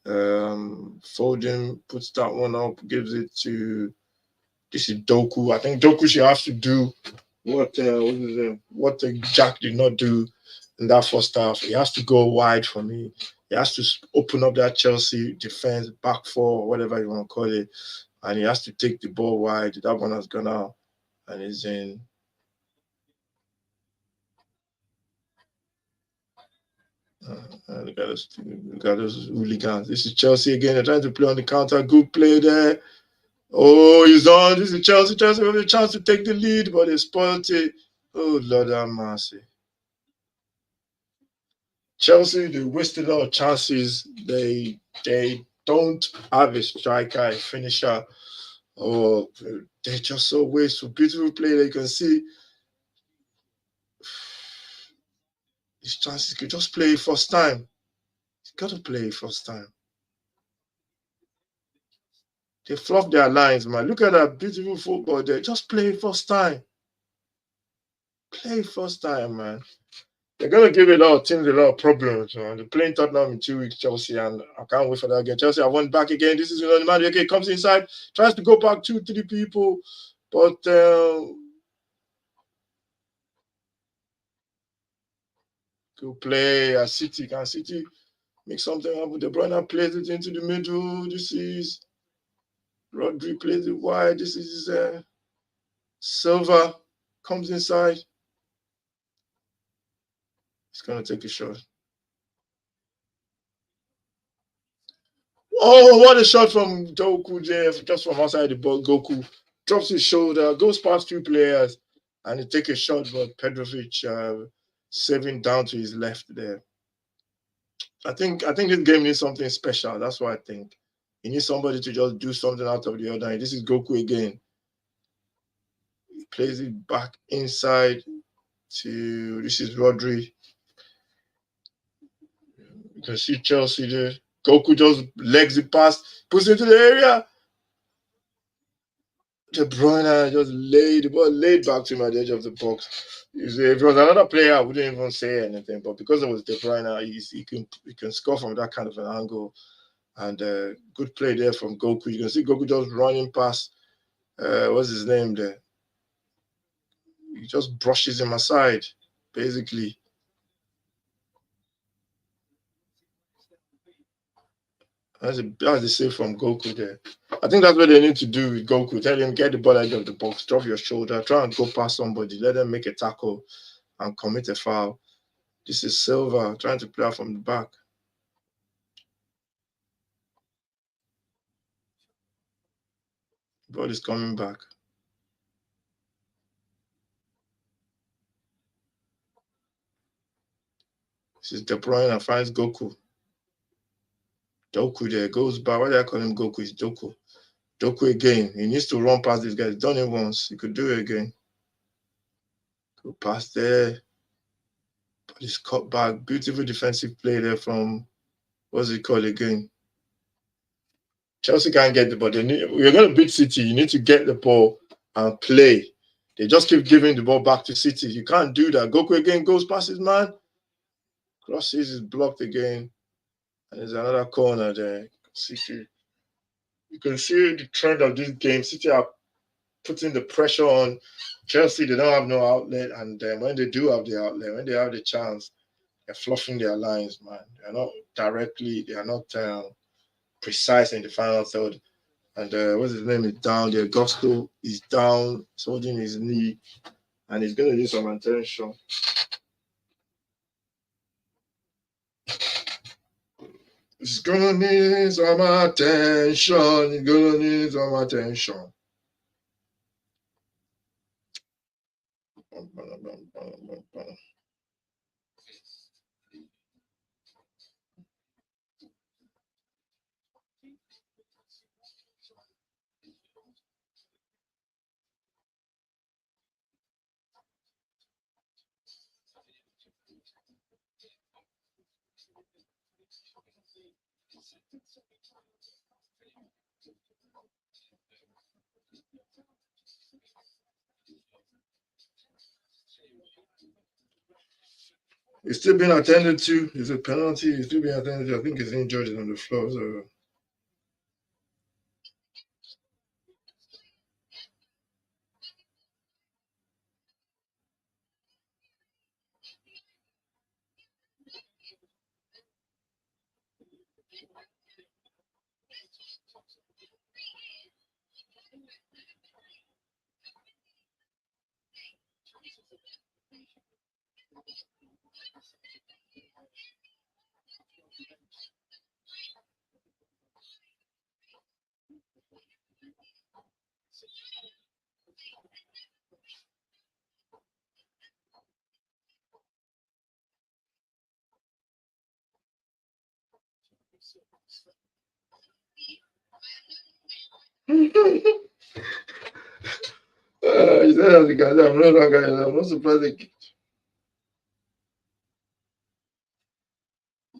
Foden puts that one up, gives it to this is Doku. I think Doku should have to do what Jack did not do in that first half. He has to go wide for me. He has to open up that Chelsea defense, back four, whatever you want to call it, and he has to take the ball wide. That one has gone out and is in. Look at those hooligans. This is Chelsea again. They're trying to play on the counter. Good play there. Oh, he's on. This is Chelsea. Chelsea have a chance to take the lead, but they spoiled it. Oh, Lord have mercy. Chelsea, they wasted a lot of chances. They don't have a striker, a finisher. Oh, they're just so wasteful. Beautiful play that you can see. These chances could just play first time. He's got to play first time. They fluff their lines, man. Look at that beautiful football there. Just play first time. Play first time, man. They're gonna give a lot of teams a lot of problems, man. They're playing Tottenham in 2 weeks, Chelsea, and I can't wait for that game. Chelsea, I went back again. This is the man. Okay, comes inside, tries to go back 2-3 people, but go play at City. Can City make something happen? De Bruyne plays it into the middle. This is Rodri plays it wide. This is Silva comes inside. He's gonna take a shot. Oh, what a shot from Doku there, just from outside the ball. Goku drops his shoulder, goes past 2 players, and he takes a shot, but Petrovic saving down to his left there. I think this game needs something special. That's what I think. He needs somebody to just do something out of the ordinary. This is Goku again. He plays it back inside to this is Rodri. You can see Chelsea there. Goku just legs it past, puts it into the area. De Bruyne just laid the ball laid back to him at the edge of the box. If it was another player, I wouldn't even say anything. But because it was De Bruyne, he can score from that kind of an angle. And good play there from Goku. You can see Goku just running past. What's his name there? He just brushes him aside, basically. That's the save from Goku there. I think that's what they need to do with Goku. Tell him, get the ball out of the box, drop your shoulder, try and go past somebody, let them make a tackle and commit a foul. This is Silva trying to play out from the back. Ball is coming back. This is De Bruyne finds Goku. Doku there goes back. Why do I call him Goku? It's Doku. Doku again. He needs to run past this guy. He's done it once. He could do it again. Go past there. But he's cut back. Beautiful defensive play there from, what's it called again? Chelsea can't get the ball. We're going to beat City. You need to get the ball and play. They just keep giving the ball back to City. You can't do that. Goku again goes past his man. Crosses is blocked again. And there's another corner there. City. You can see the trend of this game. City are putting the pressure on Chelsea. They don't have no outlet. And when they do have the outlet, when they have the chance, they're fluffing their lines, man. They're not directly, they are not precise in the final third. And what's his name is down there. Gusto is down, he's holding his knee, and he's going to need some attention. He's going to need some attention. He's going to need some attention. He's still being attended to. It's a penalty. He's still being attended to. I think he's injured on the floor. So. He said as the guy, I'm no longer, I'm not surprised.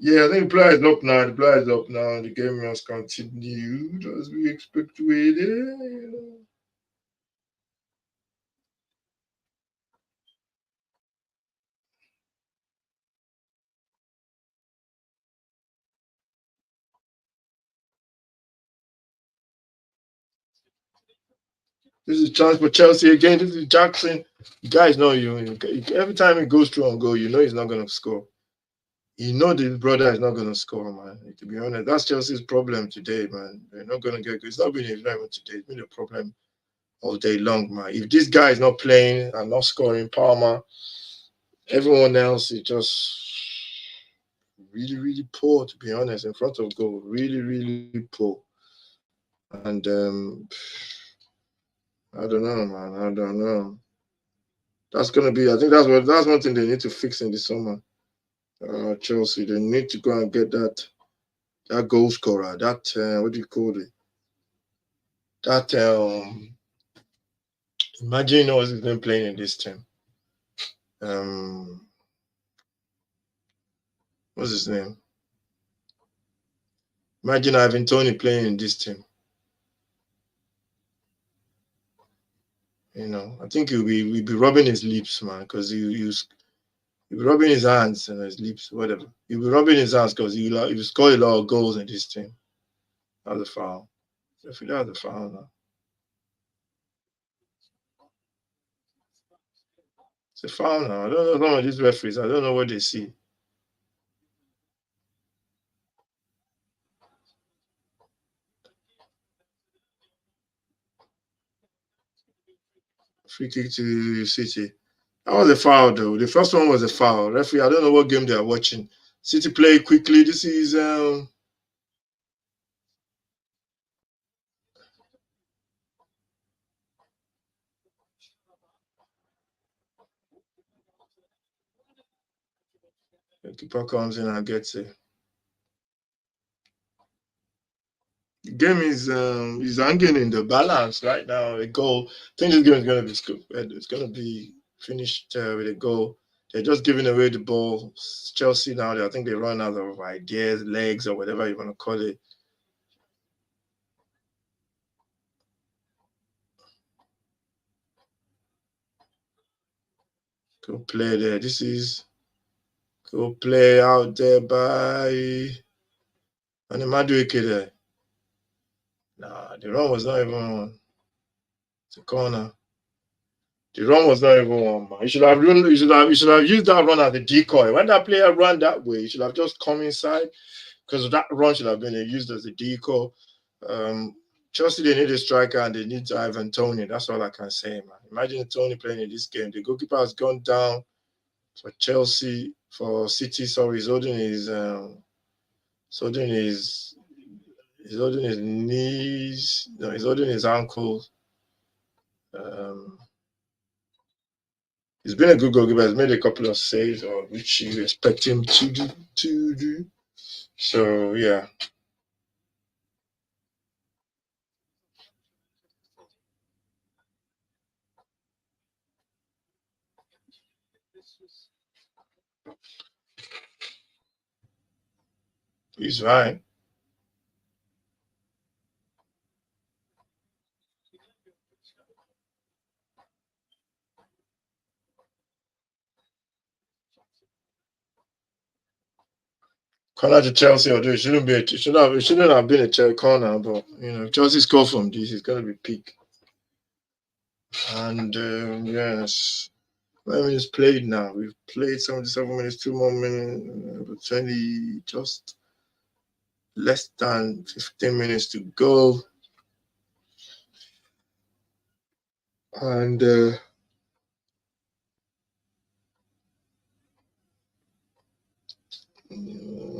Yeah, I think the player is up now. The player is up now. The game has continued as we expect with it. This is a chance for Chelsea again. This is Jackson. You guys know every time he goes through on goal, you know he's not going to score. You know this brother is not going to score, man. To be honest, that's Chelsea's problem today, man. They're not going to get good. It's not been even today. It's been a problem all day long, man. If this guy is not playing and not scoring, Palmer, everyone else is just really, really poor, to be honest, in front of goal. Really, really poor. And I don't know, man. I don't know. That's gonna be. I think that's one thing they need to fix in the summer. Chelsea, they need to go and get that goal scorer. That what do you call it? That imagine what's his name playing in this team. What's his name? Imagine having Tony playing in this team. You know, I think he'll be rubbing his lips, man, because he'll be rubbing his hands and his lips, whatever. He'll be rubbing his hands because he'll score a lot of goals in this team. That's a foul. If that's a foul now. It's a foul now. I don't know some of these referees. I don't know what they see. Free kick to City. That was a foul, though. The first one was a foul. Referee, I don't know what game they are watching. City play quickly. This is the keeper comes in and gets it. The game is hanging in the balance right now. A goal. I think this game is going to be it's going to be finished with a goal. They're just giving away the ball. Chelsea now, I think they run out of ideas, legs, or whatever you want to call it. Go play there. This is go play out there by Madueke there. Nah, the run was not even on. It's a corner. The run was not even on, man. You should have used that run as a decoy. When that player ran that way, you should have just come inside because that run should have been used as a decoy. Chelsea, they need a striker and they need Ivan Toney. That's all I can say, man. Imagine Toney playing in this game. The goalkeeper has gone down for Chelsea, for City. Sorry, he's holding his knees. No, he's holding his ankles. He's been a good goalkeeper. He's made a couple of saves, which you expect him to do. So yeah. He's fine. Corner to Chelsea, although it shouldn't have been a Chelsea corner, but if Chelsea score from this, it's gonna be peak. And yes, 5 minutes played now. We've played 77 minutes, 2 more minutes, 20, just less than 15 minutes to go. And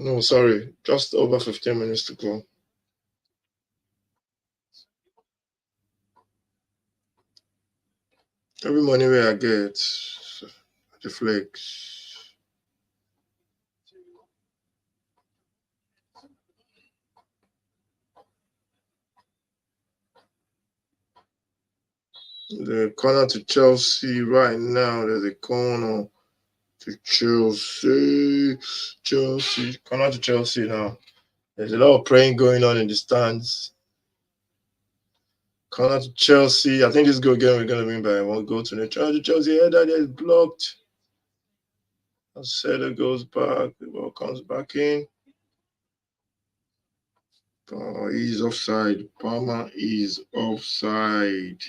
no, sorry, just over 15 minutes to go. Every money where I get, the flex. The corner to Chelsea right now. There's a corner to Chelsea. Corner to Chelsea now. There's a lot of praying going on in the stands. Corner to Chelsea. I think this goal again we're going to win by 1 goal to the Chelsea header there is blocked. Sailor goes back. The ball comes back in. Oh, he's offside. Palmer is offside.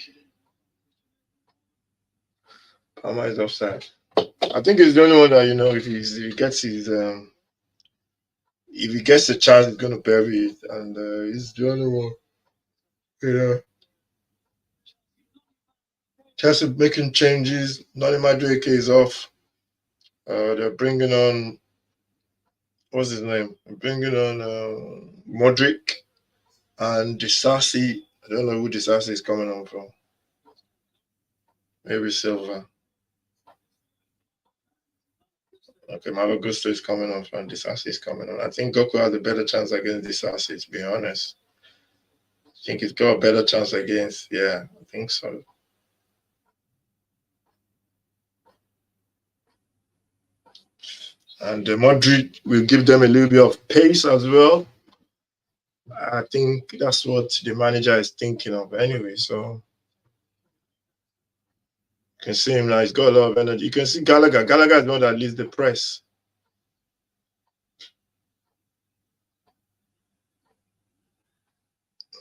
Palmer is offside. I think he's the only one that, you know, if he gets his if he gets the chance, he's gonna bury it, and he's the only one. Yeah. Chelsea making changes. Nani Madueke is off. They're bringing on, what's his name? They're bringing on Modric and Disasi. I don't know who Disasi is coming on from. Maybe Silva. Okay, Malo Gusto is coming on from Disasi is coming on. I think Goku has a better chance against Disasi, to be honest. I think he's got a better chance against, yeah, I think so. And Modric will give them a little bit of pace as well. I think that's what the manager is thinking of anyway. So you can see him now. He's got a lot of energy. You can see Gallagher. Gallagher is the one that leads the press.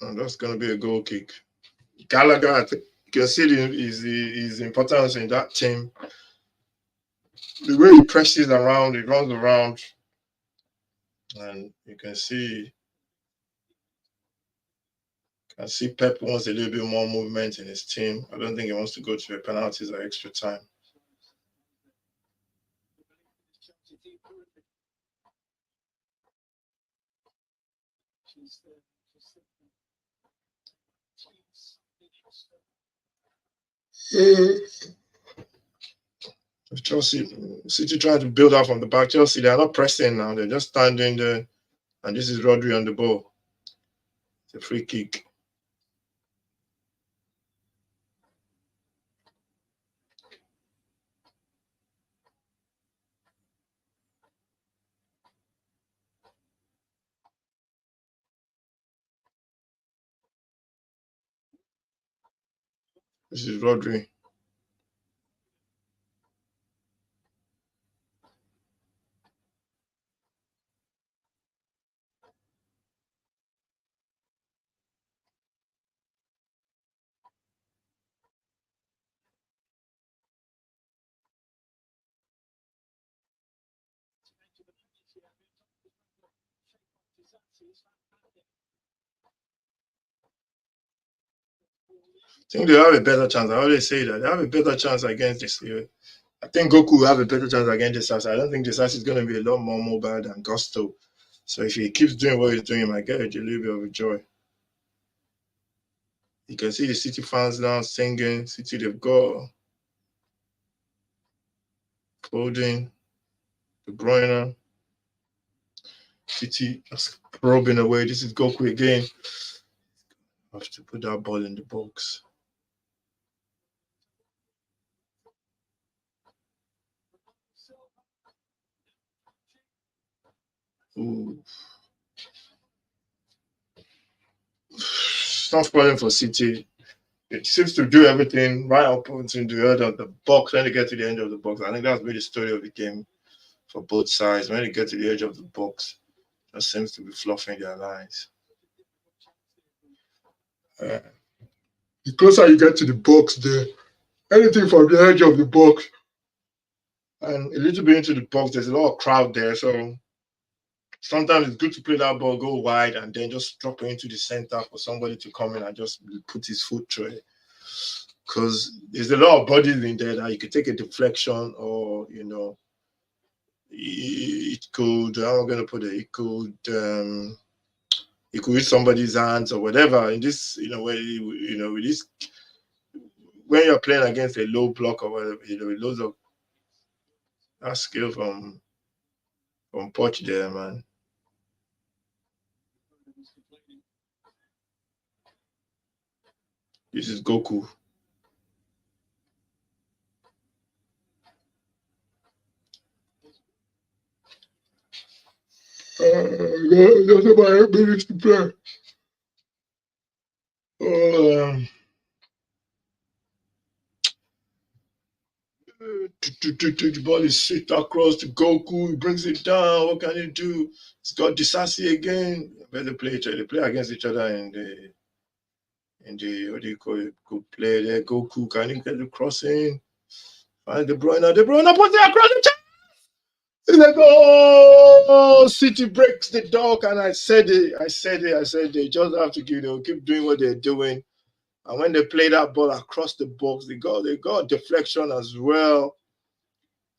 And that's going to be a goal kick. Gallagher, I think you can see his importance in that team. The way he presses around, he runs around. And you can see Pep wants a little bit more movement in his team. I don't think he wants to go to the penalties or extra time. City trying to build up from the back. Chelsea, they're not pressing now. They're just standing there. And this is Rodri on the ball. It's a free kick. This is Rodri. I think they have a better chance. I always say that. They have a better chance against this. I think Goku will have a better chance against Disasi. I don't think Disasi is going to be a lot more mobile than Gusto. So if he keeps doing what he's doing, he might get a little bit of a joy. You can see the City fans now singing. City, they've got Foden, De Bruyne. City just probing away. This is Goku again. I have to put that ball in the box. Ooh. It's not spoiling for City. It seems to do everything right up into the end of the box. When they get to the end of the box, I think that's really the story of the game for both sides. When they get to the edge of the box, it seems to be fluffing their lines. The closer you get to the box, anything from the edge of the box and a little bit into the box, there's a lot of crowd there. So sometimes it's good to play that ball, go wide, and then just drop it into the center for somebody to come in and just put his foot through it. Because there's a lot of bodies in there that you could take a deflection, or it could. How am I going to put it? It could hit somebody's hands or whatever. In this, with this, when you're playing against a low block or whatever, loads of that skill from Poch there, man. This is Goku. That's about 8 minutes to play. The ball is hit across to Goku. He brings it down. What can he do? He's got Disasi again. Better play each other. They play against each other in the what do you call it? Good play there. Goku, can he get the crossing? And De Bruyne puts it across the chest. It's like, oh, City breaks the dog. And I said it. They just have to keep doing what they're doing. And when they play that ball across the box, they got deflection as well.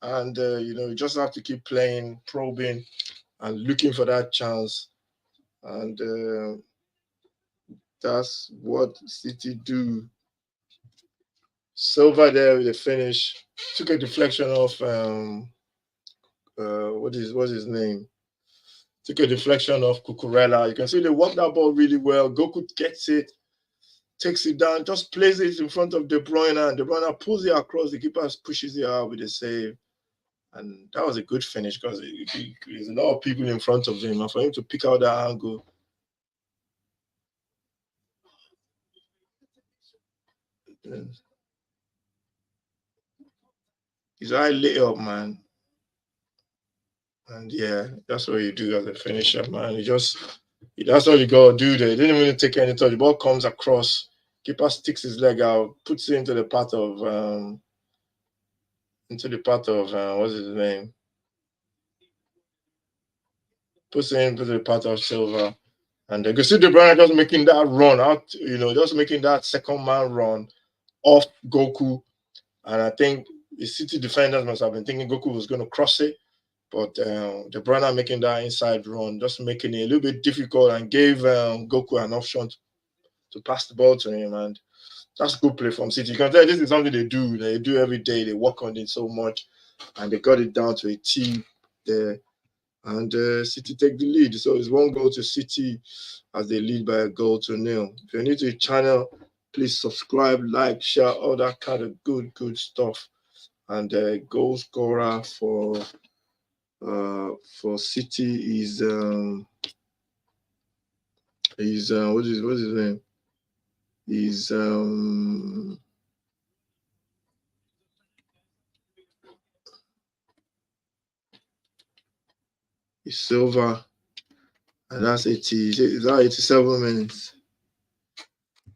And you just have to keep playing, probing, and looking for that chance. And that's what City do. Silva there with the finish. Took a deflection off what's his name? Took a deflection off Cucurella. You can see they work that ball really well. Goku gets it, takes it down, just plays it in front of De Bruyne, and De Bruyne pulls it across. The keeper pushes it out with a save. And that was a good finish because there's a lot of people in front of him. And for him to pick out that angle, his eye lit up, man. And yeah, that's what you do as a finisher, man. That's all you gotta do there. He didn't even take any touch. The ball comes across, keeper sticks his leg out, puts it into the path of what's his name? Puts it into the path of Silva. And you can see De Bruyne just making that run out, just making that second man run off Goku. And I think the City defenders must have been thinking Goku was going to cross it. But De Bruyne making that inside run, just making it a little bit difficult, and gave Goku an option to pass the ball to him. And that's good play from City. You can tell this is something they do every day. They work on it so much, and they got it down to a T there. And City take the lead. So it's 1-0 to City as they lead by 1-0. If you're new to the channel, please subscribe, like, share, all that kind of good stuff. And goal scorer for City is what's his name? He's Silva, and that's 87 minutes.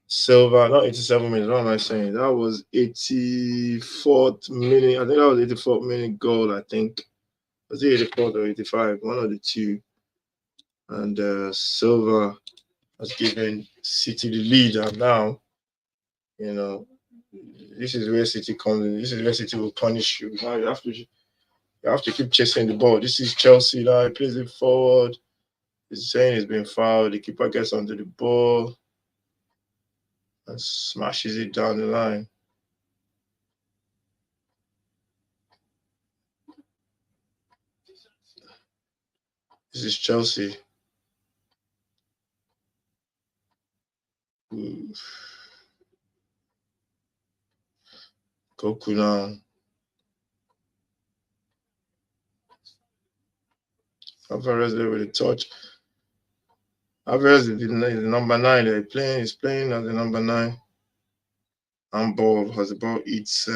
Silva, not 87 minutes. What am I saying? That was 84th minute. I think that was 84th minute goal. I think was it 84th or 85? One of the two. And Silva has given City the lead, and now this is where City comes in. This is where City will punish you. Now you have to keep chasing the ball. This is Chelsea now. He plays it forward. He's saying he's been fouled. The keeper gets onto the ball and smashes it down the line. This is Chelsea. Goku now. Alvarez there with a touch. Alvarez is the number 9. He's playing as the number 9. And ball has the ball. It's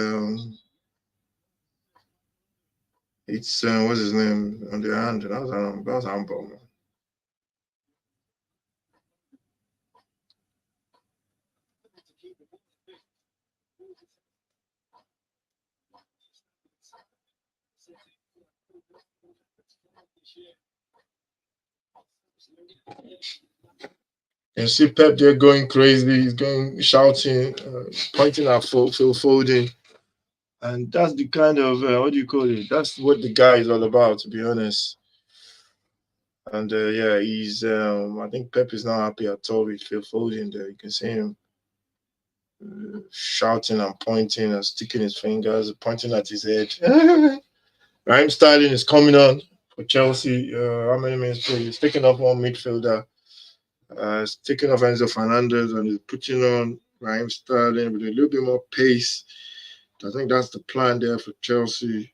what's his name on the hand? That was handball, man. You see Pep there going crazy. He's going shouting, pointing at Phil Foden. And that's the kind of, what do you call it? That's what the guy is all about, to be honest. And yeah, he's, I think Pep is not happy at all with Phil Foden there. You can see him shouting and pointing and sticking his fingers, pointing at his head. Raheem Sterling is coming on for Chelsea. How many minutes? He's taking off one midfielder. He's taking off Enzo Fernandez and he's putting on Raheem Sterling with a little bit more pace. I think that's the plan there for Chelsea.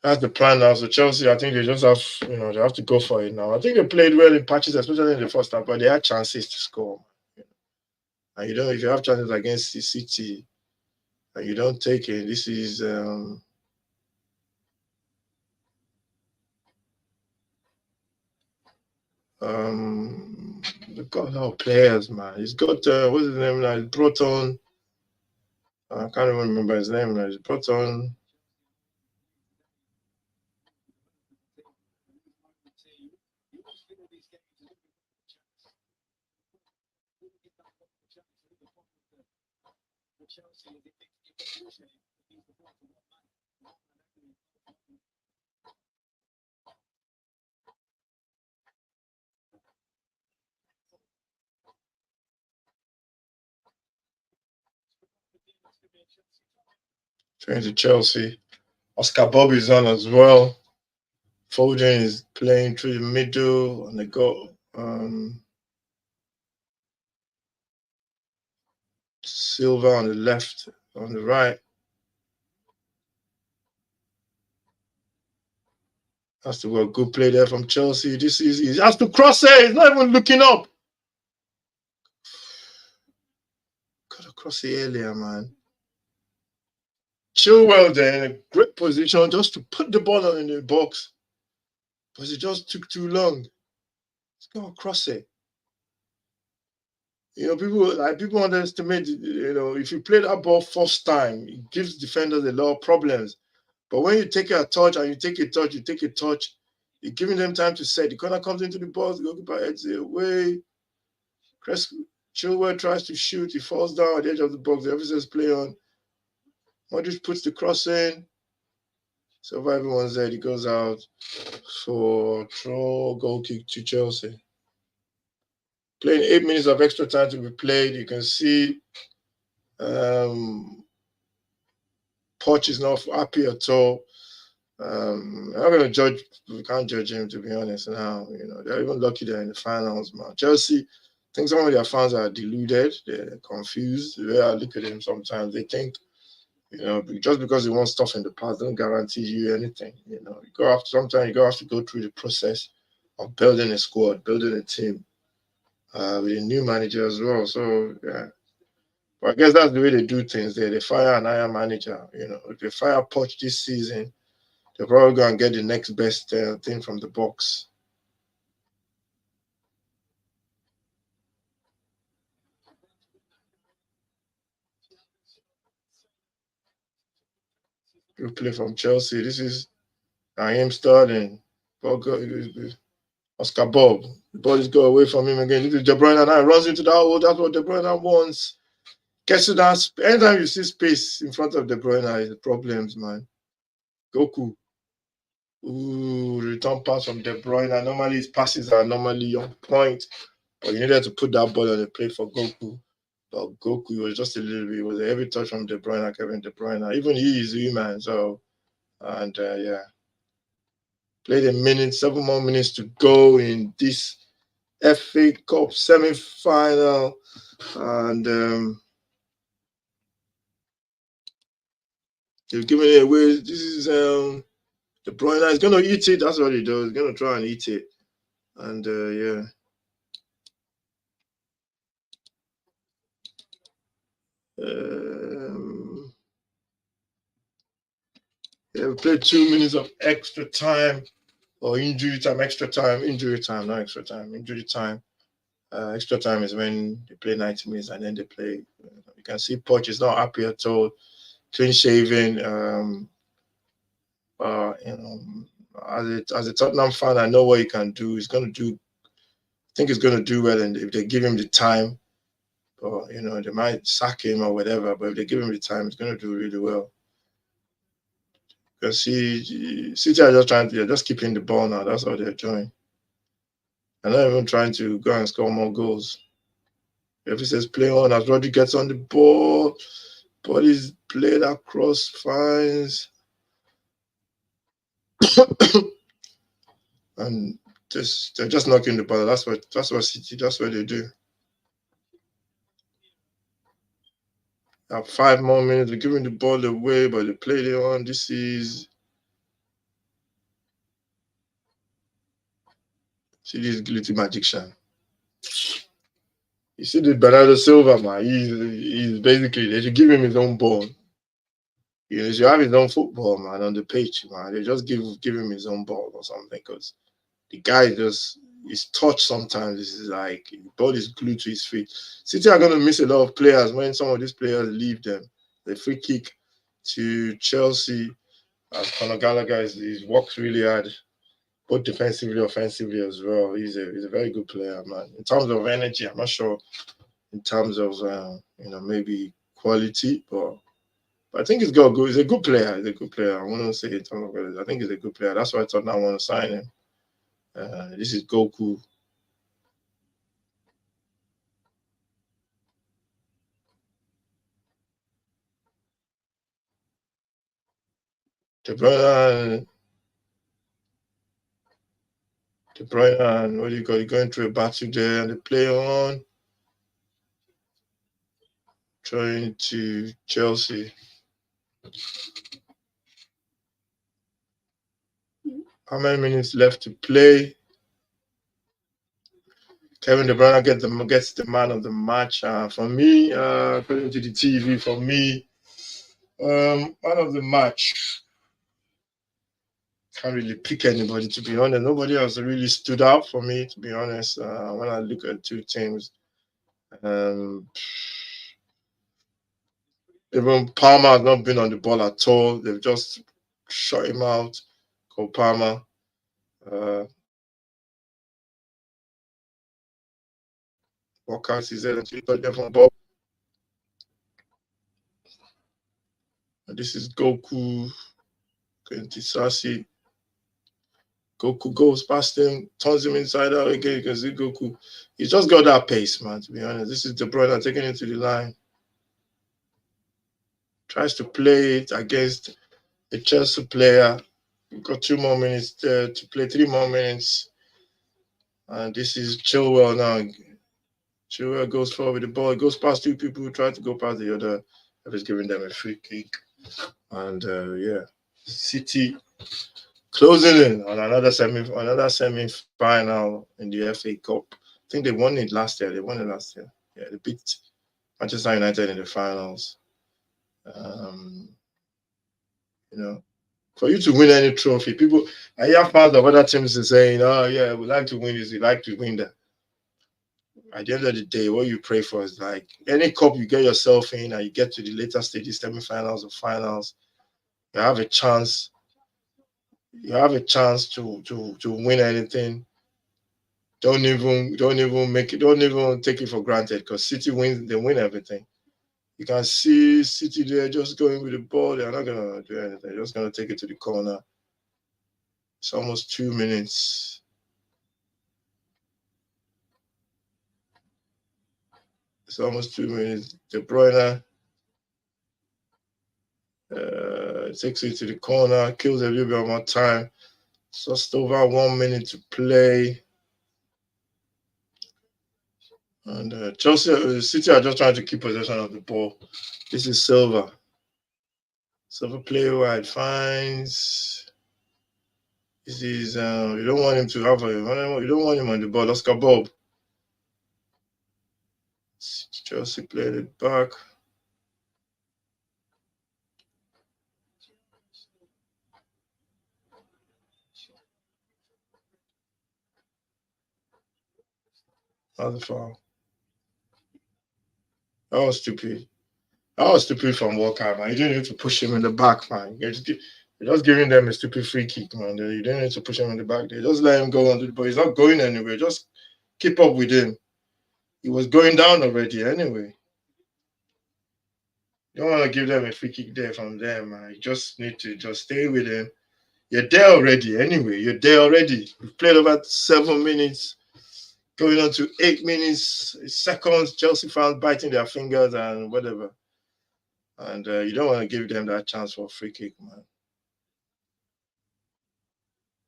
That's the plan now. So Chelsea, I think they just have, they have to go for it now. I think they played well in patches, especially in the first half, but they had chances to score. And if you have chances against the City and you don't take it, this is They've got a lot of players, man. He's got what's his name now? He's brought on. I can't even remember his name now. He's brought on. Trying to Chelsea. Oscar Bob is on as well. Foden is playing through the middle, and they got Silva on the left, on the right. That's the world. Good play there from Chelsea. This is he has to cross it. He's not even looking up. Got to cross it earlier, man. Chilwell there in a great position just to put the ball in the box, but it just took too long. He's got to cross it. You know, people underestimate. You know, if you play that ball first time, it gives defenders a lot of problems. But when you take a touch and you take a touch, you're giving them time to set. The corner comes into the box, the goalkeeper heads it away. Chilwell tries to shoot, he falls down at the edge of the box. The officers play on. Modric puts the cross in. So everyone's there. He goes out for throw goal kick to Chelsea. Playing 8 minutes of extra time to be played. You can see Poch is not happy at all. I'm not going to judge. We can't judge him, to be honest. Now, you know, they're even lucky they're in the finals, man. Chelsea, I think some of their fans are deluded. They're confused. The way I look at them sometimes, they think, you know, just because you want stuff in the past don't guarantee you anything. You know, sometimes you have to go through the process of building a squad, building a team with a new manager as well. So yeah, but I guess that's the way they do things. They fire an iron manager. You know, if they fire Poch this season, they're probably going to get the next best thing from the box. Good play from Chelsea. This is Raheem Sterling. Oscar Bob. The ball is go away from him again. This is De Bruyne now. Runs into that hole. That's what De Bruyne wants. Gets to that. Anytime you see space in front of De Bruyne, it's problems, man. Goku. Ooh, return pass from De Bruyne. Normally his passes are normally on point, but you needed to put that ball on the plate for Goku. But Goku was just a little bit. It was a heavy touch from De Bruyne, Kevin De Bruyne. Even he is human, so yeah. Played a minute, 7 more minutes to go in this FA Cup semi-final, and they've given it away. This is De Bruyne is going to eat it. That's what he does. He's going to try and eat it, and yeah. Yeah, we played 2 minutes of extra time or injury time, injury time, not extra time, injury time. Extra time is when they play 90 minutes and then they play. You can see Poch is not happy at all. Clean shaven. You know, as a Tottenham fan, I know what he can do. He's going to do. I think he's going to do well, and if they give him the time, or you know, they might sack him or whatever. But if they give him the time, he's going to do really well. Because City are just keeping the ball now. That's how they're doing. They're not even trying to go and score more goals. If he says play on, as Rodri gets on the ball, body's played across, finds. And they're just knocking the ball. That's what City, that's what they do. Have 5 more minutes. They're giving the ball away, but they play it on. This is see this little magician. You see the Bernardo Silva, man. He's basically, they should give him his own ball. You know, he should have his own football, man, on the pitch, man. They just give him his own ball or something, because the guy just, his touch sometimes is like the ball is glued to his feet. City are going to miss a lot of players when some of these players leave them. The free kick to Chelsea, as Conor Gallagher he's worked really hard, both defensively, offensively as well. He's a very good player, man. In terms of energy, I'm not sure in terms of maybe quality, but I think he's got good. He's a good player. He's a good player. I want to say in terms of quality, I think he's a good player. That's why I thought I want to sign him. This is Goku. De Bruyne, and what do you got? You're going through a battle there, and the play on. Trying to Chelsea. How many minutes left to play? Kevin De Bruyne gets the man of the match. For me, according to the TV, for me, man of the match. Can't really pick anybody, to be honest. Nobody else really stood out for me, to be honest. When I look at two teams, even Palmer has not been on the ball at all. They've just shut him out. Cole Palmer. Walker is there from Bob. This is Goku. Kentisasi. Goku goes past him, turns him inside out again. You can see Goku. He's just got that pace, man, to be honest. This is De Bruyne taking it to the line. Tries to play it against a Chelsea player. We've got 2 more minutes to play, 3 more minutes. And this is Chilwell now. Chilwell goes forward with the ball. It goes past 2 people who try to go past the other. He's giving them a free kick. And City closing in on another semi-final in the FA Cup. I think they won it last year. Yeah, they beat Manchester United in the finals. For you to win any trophy, I hear fans of other teams saying, "Oh yeah, we like to win this, we like to win that." At the end of the day, what you pray for is like any cup you get yourself in, and you get to the later stages, semi-finals or finals, you have a chance. You have a chance to win anything. Don't even make it. Don't even take it for granted, because City wins. They win everything. You can see City there just going with the ball. They're not gonna do anything. They're just gonna take it to the corner. It's almost 2 minutes. It's almost 2 minutes. De Bruyne takes it to the corner, kills a little bit more time. Just over 1 minute to play. And City are just trying to keep possession of the ball. This is Silva. Silva play wide, finds. This is you don't want him to have you don't want him on the ball. Oscar Bob. Chelsea played it back. That's a foul. That was stupid. That was stupid from Walker, man. You didn't need to push him in the back, man. You're just giving them a stupid free kick, man. You didn't need to push him in the back. They just let him go on, but he's not going anywhere. Just keep up with him. He was going down already anyway. You don't want to give them a free kick there from them, man. You just need to just stay with him. You're there already anyway. You're there already. We've played over 7 minutes. Going on to 8 minutes, seconds, Chelsea fans biting their fingers and whatever. And you don't want to give them that chance for a free kick, man.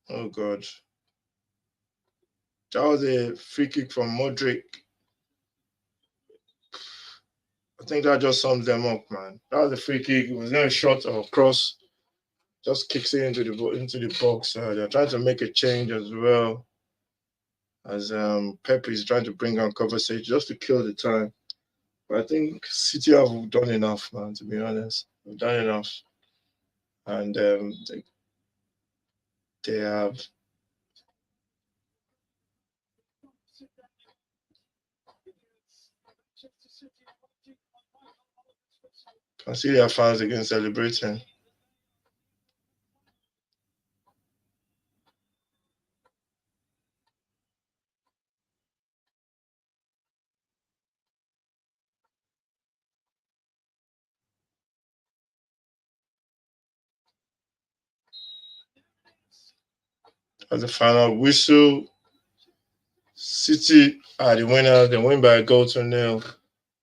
Oh, God. That was a free kick from Modric. I think that just sums them up, man. That was a free kick. It was not a shot or a cross. Just kicks it into the box. They're trying to make a change as well. As Pep is trying to bring on Kovacic just to kill the time. But I think City have done enough, man, to be honest. They've done enough. And they have I see their fans again celebrating. As the final whistle, City are the winners. They win by a goal to nil.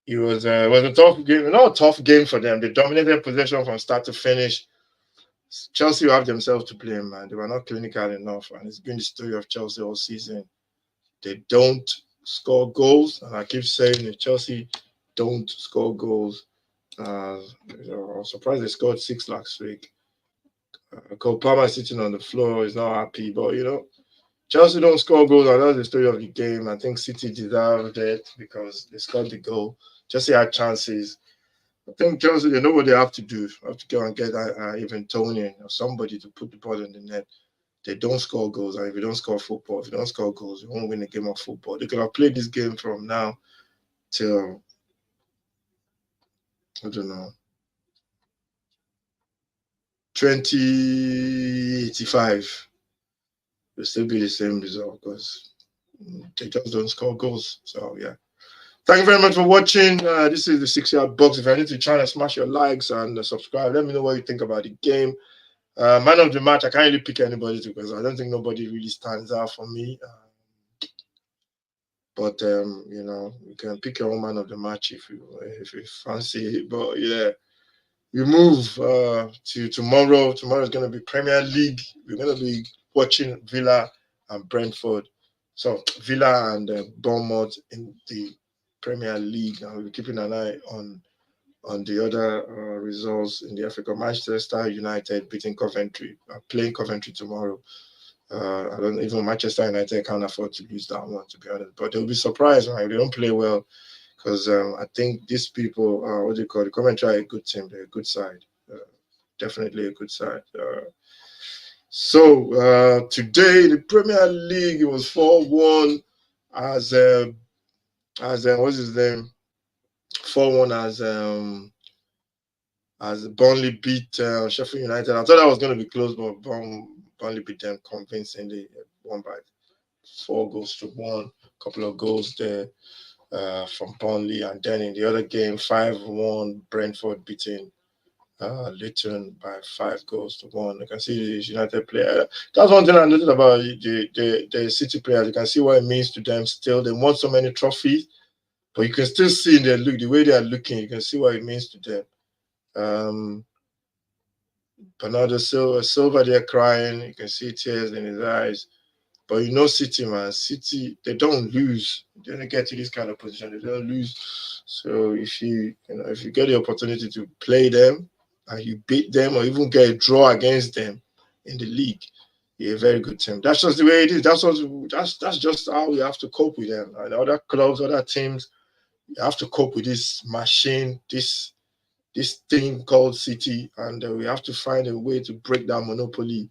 It was a tough game, not a tough game for them. They dominated possession from start to finish. Chelsea have themselves to blame, man. They were not clinical enough, and it's been the story of Chelsea all season. They don't score goals, and I keep saying that Chelsea don't score goals. I was surprised they scored 6 last week. Cole Palmer sitting on the floor is not happy, but Chelsea don't score goals, and that's the story of the game. I think City deserved it because they scored the goal. Chelsea had chances. I think Chelsea, they know what they have to do. They have to go and get even Tony or somebody to put the ball in the net. They don't score goals, and if you don't score football, if you don't score goals, you won't win a game of football. They could have played this game from now till, I don't know, 2085. It'll still be the same result because they just don't score goals. So, yeah. Thank you very much for watching. This is the 6-yard box. If you're new to the channel, smash your likes and subscribe. Let me know what you think about the game. Man of the match, I can't really pick anybody because I don't think nobody really stands out for me. But you can pick your own man of the match if you fancy it. But yeah, we move to tomorrow. Tomorrow is going to be Premier League. We're going to be watching Villa and Brentford. So Villa and Bournemouth in the Premier League, and we'll be keeping an eye on the other results in the FA Cup. Manchester United beating Coventry, playing Coventry tomorrow. I don't even Manchester United can't afford to lose that one, to be honest. But they'll be surprised, man, if they don't play well, because I think these people, what do you call it? Coventry are a good team. They're a good side. Definitely a good side. So today the Premier League, it was 4-1 as what's his name? 4-1 as Burnley beat Sheffield United. I thought that was going to be close, but Burnley beat them convincingly. Won by 4-1. Couple of goals there from Burnley, and then in the other game, 5-1 Brentford beating Luton by 5-1. You can see the United player. That's one thing I noticed about the City players. You can see what it means to them. Still, they won so many trophies, but you can still see in their look, the way they are looking. You can see what it means to them. Bernardo Silva there crying. You can see tears in his eyes. But City, man, City, they don't lose. They don't get to this kind of position. They don't lose. So if you get the opportunity to play them and you beat them or even get a draw against them in the league, you're a very good team. That's just the way it is. That's just how we have to cope with them. And other clubs, other teams, you have to cope with this machine, this thing called City, and we have to find a way to break that monopoly.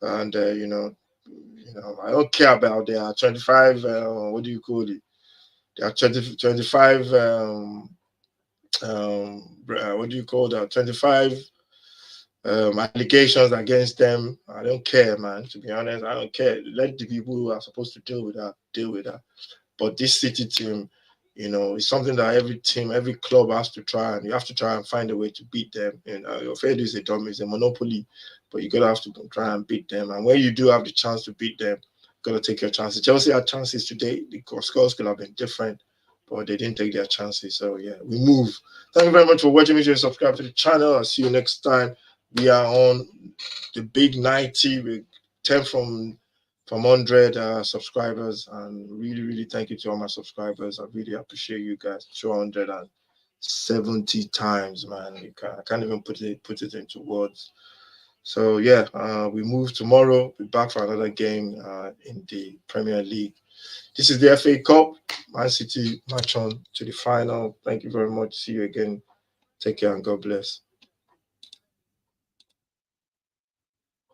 And I don't care about their 25. What do you call it? There are 25. What do you call that? 25 allegations against them. I don't care, man. To be honest, I don't care. Let the people who are supposed to deal with that. But this City team, it's something that every team, every club has to try, and you have to try and find a way to beat them. Your fair is a monopoly, but you gotta have to try and beat them. And when you do have the chance to beat them, you gotta take your chances. Chelsea had chances today. The scores could have been different, but they didn't take their chances. So yeah, we move. Thank you very much for watching. Make sure you subscribe to the channel. I'll see you next time. We are on the big 90 with 10 from 100 subscribers, and really thank you to all my subscribers. I really appreciate you guys. 270 times, man. I can't even put it into words. So yeah, we move tomorrow. We're back for another game in the Premier League. This is the FA Cup. Man City march on to the final. Thank you very much. See you again. Take care and God bless.